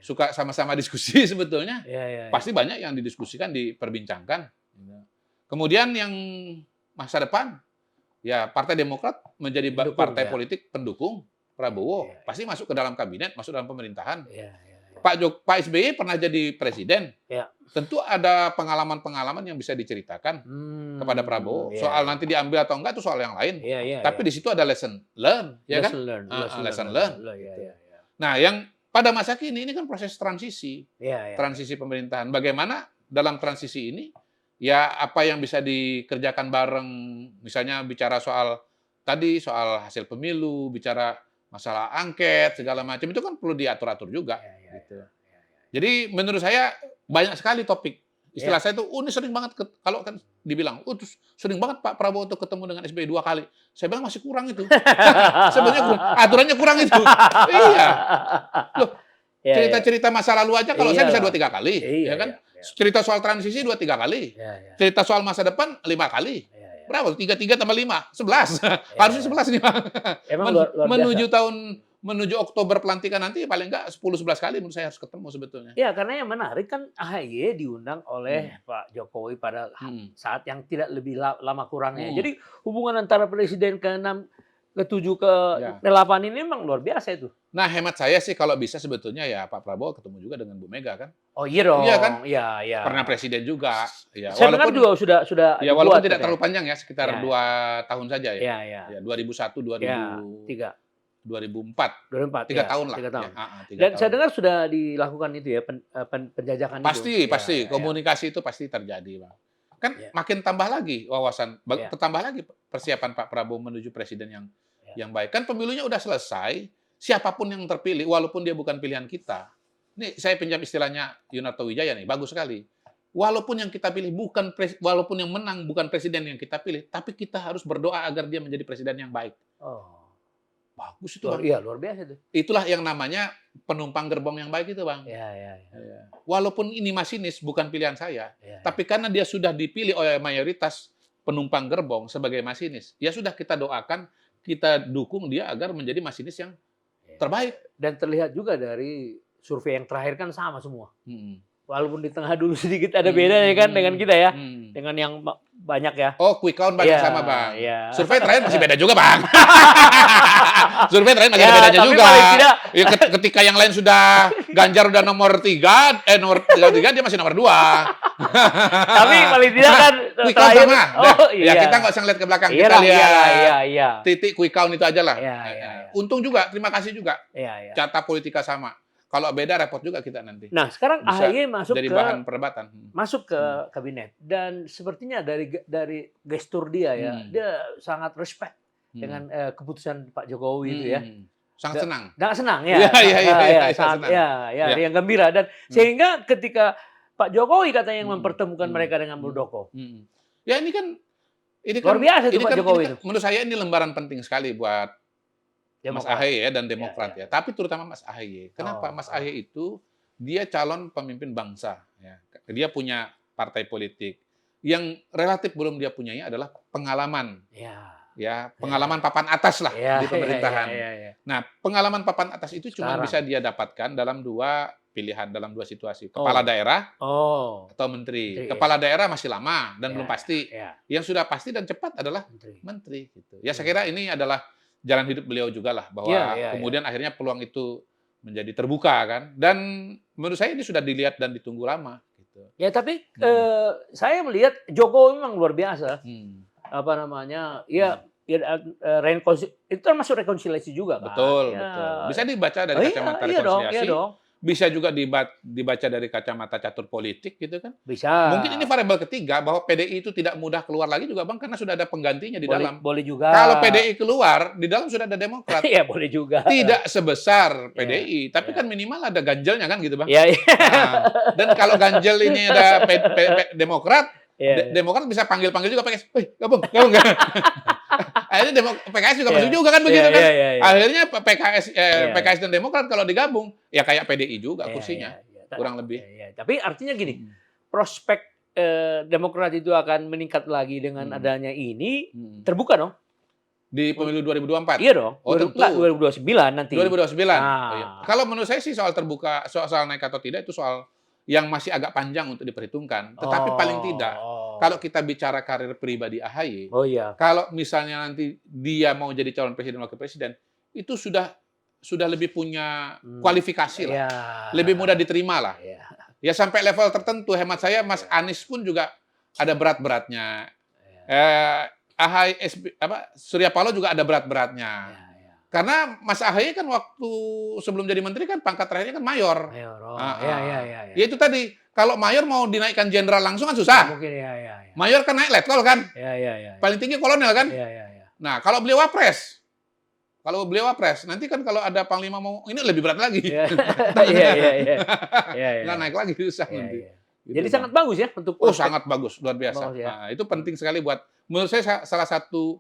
suka sama-sama diskusi sebetulnya. Pasti banyak yang didiskusikan, diperbincangkan. Kemudian yang masa depan, ya Partai Demokrat menjadi partai politik pendukung Prabowo, pasti masuk ke dalam kabinet, masuk dalam pemerintahan. Pak SBY pernah jadi presiden. Tentu ada pengalaman-pengalaman yang bisa diceritakan kepada Prabowo. Soal nanti diambil atau enggak itu soal yang lain. Tapi di situ ada lesson learn, ya kan? Lesson learn. Nah, yang pada masa kini ini kan proses transisi. Transisi pemerintahan. Bagaimana dalam transisi ini ya apa yang bisa dikerjakan bareng, misalnya bicara soal hasil pemilu, bicara masalah angket segala macam itu kan perlu diatur-atur juga. Gitu. Jadi menurut saya banyak sekali topik. Istilah saya itu, ini sering banget kalau kan dibilang, terus sering banget Pak Prabowo untuk ketemu dengan SBY 2 kali. Saya bilang masih kurang itu. Sebenarnya aturannya kurang itu. Iya. Loh, cerita-cerita masa lalu aja kalau saya bisa 2-3 kali, ya kan? Cerita soal transisi 2-3 kali. Cerita soal masa depan 5 kali. Berapa? 3 tambah 5, 11. Harusnya 11 nih, Bang. Emang luar menuju biasa. tahun menuju Oktober pelantikan nanti paling nggak 10-11 kali menurut saya harus ketemu sebetulnya. Ya, karena yang menarik kan AHY diundang oleh Hmm. Pak Jokowi pada Hmm. saat yang tidak lebih lama kurangnya. Hmm. Jadi hubungan antara presiden ke-6, ke-7, Ya. ke-8 ini memang luar biasa itu. Nah, hemat saya sih kalau bisa sebetulnya ya Pak Prabowo ketemu juga dengan Bu Mega kan. Oh iya dong. Iya kan? Iya, iya. Pernah presiden juga. Ya, Saya dengar juga sudah ya walaupun dibuat tidak katanya. terlalu panjang ya, sekitar Ya. 2 tahun saja ya. Iya, iya. Ya, 2001, Ya, 3, 2004. 2004. 3 ya, tahun lah. 3 tahun. Ya, 3 Dan tahun. saya dengar sudah dilakukan itu ya, penjajakan itu. Pasti, Ya, pasti. ya, ya. Komunikasi itu pasti terjadi, Bang. Kan Ya. makin tambah lagi wawasan, Ya. bertambah lagi persiapan Pak Prabowo menuju presiden Ya. yang baik. Kan pemilunya udah selesai, siapapun yang terpilih, walaupun dia bukan pilihan kita. Ini saya pinjam istilahnya Yunarto Wijaya nih, bagus sekali. Walaupun yang kita pilih walaupun yang menang bukan presiden yang kita pilih, tapi kita harus berdoa agar dia menjadi presiden yang baik. Oh. Bagus itu, Bang. Iya, luar biasa itu. Itulah yang namanya penumpang gerbong yang baik itu, Bang. Iya, iya, iya. Ya. Walaupun ini masinis bukan pilihan saya, Ya, tapi karena dia sudah dipilih oleh mayoritas penumpang gerbong sebagai masinis, ya sudah kita doakan, kita dukung dia agar menjadi masinis yang terbaik. Dan terlihat juga dari survei yang terakhir kan sama semua. Hmm. Walaupun di tengah dulu sedikit ada bedanya kan dengan kita ya. Hmm. Dengan yang banyak ya. Oh, quick count banyak Ya, sama, Bang. ya. Survei terakhir masih beda juga, Bang. Survei terakhir masih Ya, ada bedanya tapi juga. paling tidak- Ya, ketika yang lain sudah Ganjar udah nomor 3, nomor 3 dia masih nomor 2. Tapi paling tidak kan Quick count terakhir. sama. Oh Ya, iya. kita nggak usah ngeliat ke belakang. Iya, Kita lihat iya. titik quick count itu aja lah. Iya, iya. Untung juga, terima kasih juga. Iya, iya. Carta politika sama. Kalau beda repot juga kita nanti. Nah, sekarang Bisa AHY masuk Jadi ke bahan perdebatan. kabinet dan sepertinya dari gestur dia ya, dia sangat respect dengan keputusan Pak Jokowi itu ya. Sangat senang. Nggak senang ya. Iya, sangat, senang. ya, Ya. yang gembira dan sehingga ketika Pak Jokowi katanya yang mempertemukan Hmm. mereka dengan Muldoko. Ya ini kan Luar biasa itu ini Pak kan- Jokowi ini kan menurut saya ini lembaran penting sekali buat Mas Demokrat. AHY ya dan Demokrat Ya, ya. Tapi terutama Mas AHY. Kenapa? Oh, Mas AHY itu dia calon pemimpin bangsa ya. Dia punya partai politik. Yang relatif belum dia punyai adalah pengalaman ya, pengalaman papan atas lah Ya, di pemerintahan. ya. Nah, pengalaman papan atas itu cuma Sekarang. bisa dia dapatkan dalam 2 pilihan, dalam 2 situasi. Kepala daerah Oh, atau menteri. Menteri, Kepala daerah masih lama dan Ya, belum pasti. ya, Yang sudah pasti dan cepat adalah menteri. menteri gitu. Ya saya kira ini adalah jalan hidup beliau juga lah bahwa Ya, kemudian akhirnya peluang itu menjadi terbuka kan. Dan menurut saya ini sudah dilihat dan ditunggu lama gitu. Ya, tapi saya melihat Jokowi memang luar biasa. Hmm. Apa namanya? Itu termasuk rekonsiliasi juga kan. Betul, Ya. betul. Bisa dibaca dari kacamata iya dong, rekonsiliasi. iya dong. Bisa juga dibaca dari kacamata catur politik gitu kan. Bisa. Mungkin ini variabel ketiga bahwa PDI itu tidak mudah keluar lagi juga Bang karena sudah ada penggantinya di dalam. Boleh juga. Kalau PDI keluar, di dalam sudah ada Demokrat. Iya, boleh juga. Tidak sebesar PDI, tapi ya. kan minimal ada ganjelnya kan gitu Bang. Iya, iya. Nah, dan kalau ganjel ini ada Demokrat, Iya. Demokrat bisa panggil-panggil juga PKS. Wih, gabung. Akhirnya PKS juga masuk juga kan begitu Iya, kan. iya, iya. Akhirnya Iya. PKS dan Demokrat kalau digabung, ya kayak PDI juga Iya, kursinya. iya. Kurang lebih. Iya. Tapi artinya gini, prospek Demokrat itu akan meningkat lagi dengan adanya ini, terbuka dong? Di pemilu 2024. Iya dong. Oh, tentu. 2029 nanti. 2029. Nah. Oh, iya. Kalau menurut saya sih soal terbuka, soal naik atau tidak itu soal yang masih agak panjang untuk diperhitungkan. Tetapi paling tidak, kalau kita bicara karir pribadi AHY, Oh iya. kalau misalnya nanti dia mau jadi calon presiden wakil presiden, itu sudah lebih punya kualifikasi lah. Iya. Lebih mudah diterima lah. Iya. Ya sampai level tertentu hemat saya Mas Anies pun juga ada berat-beratnya. Surya Paloh juga ada berat-beratnya. Iya. Karena Mas AHY kan waktu sebelum jadi menteri kan pangkat terakhirnya kan mayor. Iya. Ya itu tadi, kalau mayor mau dinaikkan jenderal langsung kan susah. Mungkin iya. Mayor kan naik letkol kan. Iya. Paling tinggi kolonel kan. Iya. Nah, kalau beliau wapres. Nanti kan kalau ada panglima mau ini lebih berat lagi. Iya. Nggak naik lagi susah nanti. Iya. Gitu, Jadi Bang. sangat bagus ya untuk Sangat bagus, luar biasa. Bagus, ya. Nah, itu penting sekali buat menurut saya salah satu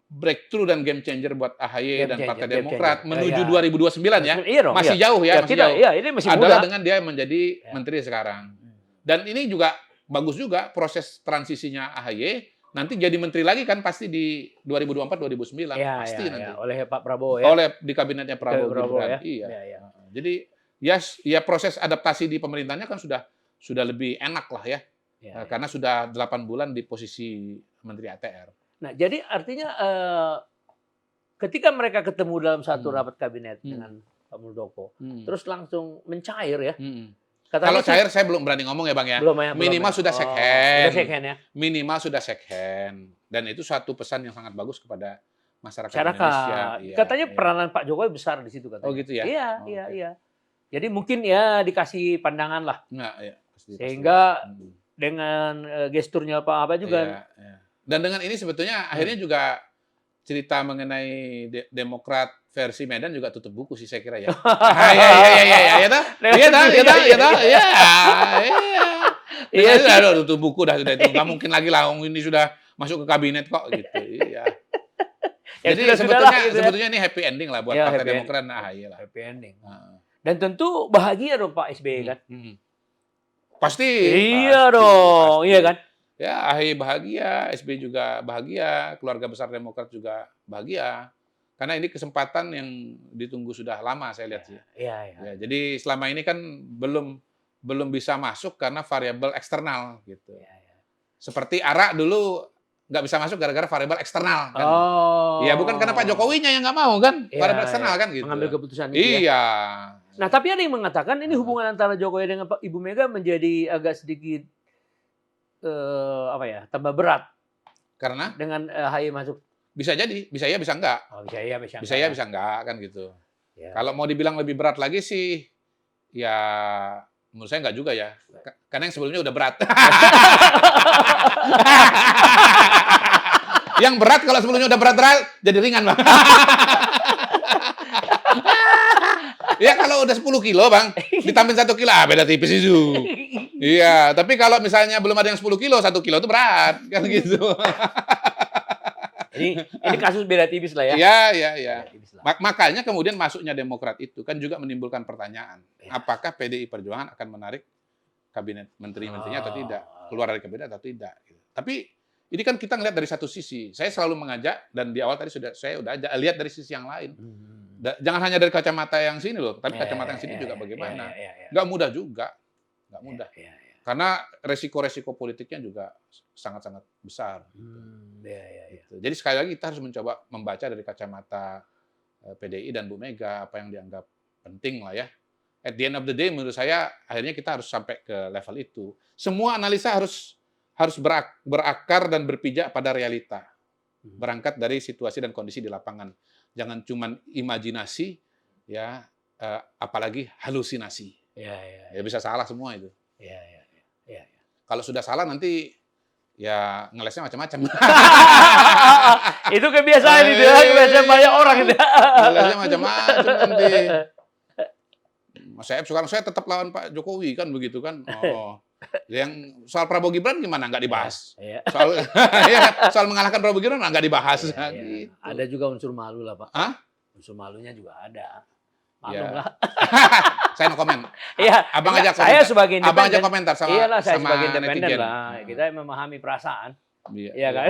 breakthrough dan game changer buat AHY dan Partai Demokrat menuju 2029 ya. Iya dong. Masih jauh ya, masih jauh. Iya, ini masih Adalah muda. dengan dia menjadi menteri sekarang. Dan ini juga bagus juga proses transisinya AHY nanti jadi menteri lagi kan pasti di 2024 2009 Iya, pasti iya, nanti. iya. Oleh Pak Prabowo ya. Oleh di kabinetnya Prabowo Gibran. ya. Iya. Iya, iya. Jadi ya proses adaptasi di pemerintahnya kan sudah lebih enak lah ya. Iya, iya. Karena sudah 8 bulan di posisi Menteri ATR. Nah, jadi artinya ketika mereka ketemu dalam satu rapat kabinet Hmm. dengan Pak Muldoko, Hmm. terus langsung mencair ya. Hmm. Katanya Kalau sih- cair saya belum berani ngomong ya Bang ya. belum ya, Minimal belum ya. sudah shake hand. Sudah shake hand ya. Minimal sudah shake hand. Dan itu suatu pesan yang sangat bagus kepada masyarakat Masyarakat. Indonesia. Iya, Katanya iya. peranan Pak Jokowi besar di situ katanya. Oh gitu ya? Iya, Oh, iya, oke. iya. Jadi mungkin ya dikasih pandangan lah. Nah, iya. Pasti. Sehingga Hmm. dengan gesturnya apa juga. Iya, iya. Dan dengan ini sebetulnya akhirnya juga cerita mengenai Demokrat versi Medan juga tutup buku sih saya kira ya. Iya toh? Iya toh? Iya. Iya sih. Aduh, tutup buku dah sudah itu. Nggak mungkin lagi lah ini sudah masuk ke kabinet kok gitu. Iya. Ya, Jadi sudah-sudah lah, gitu ya. sebetulnya ini happy ending lah buat Ya, Partai happy Demokrat. Nah, iyalah. Happy ending. Nah. Dan tentu bahagia dong Pak SBY kan. Pasti. Iya dong, pasti. iya kan? Ya, AHY bahagia, SBY juga bahagia, keluarga besar Demokrat juga bahagia. Karena ini kesempatan yang ditunggu sudah lama saya lihat sih. Iya, iya. Ya, jadi selama ini kan belum bisa masuk karena variabel eksternal gitu. Iya, iya. Seperti ARA dulu nggak bisa masuk gara-gara variabel eksternal kan. Oh. Ya bukan karena Pak Jokowinya yang nggak mau kan, Iya, variabel eksternal iya. kan gitu. Mengambil keputusan itu ya. Iya. Nah, tapi ada yang mengatakan ini hubungan antara Jokowi dengan Ibu Mega menjadi agak sedikit tambah berat Karena dengan AHY masuk. bisa jadi, bisa ya, bisa enggak. Oh, bisa ya, bisa. Bisa ya, bisa enggak kan gitu. Ya. Kalau mau dibilang lebih berat lagi sih, ya menurut saya enggak juga ya. Karena yang sebelumnya udah berat. Yang berat kalau sebelumnya udah berat-berat, jadi ringan, Bang. Ya kalau udah 10 kilo, Bang, ditambahin 1 kilo, beda tipis itu. Iya, tapi kalau misalnya belum ada yang 10 kilo, 1 kilo itu berat, kan gitu. Ini kasus beda tipis lah ya. Iya. Beda tipis lah. Makanya kemudian masuknya Demokrat itu kan juga menimbulkan pertanyaan. Ya. Apakah PDI Perjuangan akan menarik kabinet menteri-menterinya atau tidak? Keluar dari kabinet atau tidak? Gitu. Tapi ini kan kita ngelihat dari satu sisi. Saya selalu mengajak, dan di awal tadi saya udah ajak, lihat dari sisi yang lain. Jangan hanya dari kacamata yang sini loh, tapi kacamata yang sini juga bagaimana. Nggak mudah juga. Nggak mudah. Karena resiko-resiko politiknya juga sangat-sangat besar. Gitu. Jadi sekali lagi kita harus mencoba membaca dari kacamata PDI dan Bu Mega, apa yang dianggap penting lah ya. At the end of the day, menurut saya, akhirnya kita harus sampai ke level itu. Semua analisa harus berakar dan berpijak pada realita. Berangkat dari situasi dan kondisi di lapangan. Jangan cuma imajinasi, ya, apalagi halusinasi. Ya bisa salah semua itu. Kalau sudah salah nanti ya ngelesnya macam-macam. Itu kebiasaan itu ya, kebiasaan banyak orang itu. Ngelesnya macam-macam nanti. Mas Saeb sekarang saya tetap lawan Pak Jokowi kan begitu kan. Oh. Yang soal Prabowo Gibran gimana nggak dibahas? Soal mengalahkan Prabowo Gibran nggak dibahas. Gitu. Ada juga unsur malu lah Pak. Hah? Unsur malunya juga ada. Ya. Maklum lah. Saya no komen. Iya. Abang aja komentar. Saya sebagai independen. Abang aja komentar sama Iyalah, saya sama sebagai independen netizen. lah. Kita memahami perasaan. Iya Iya kan?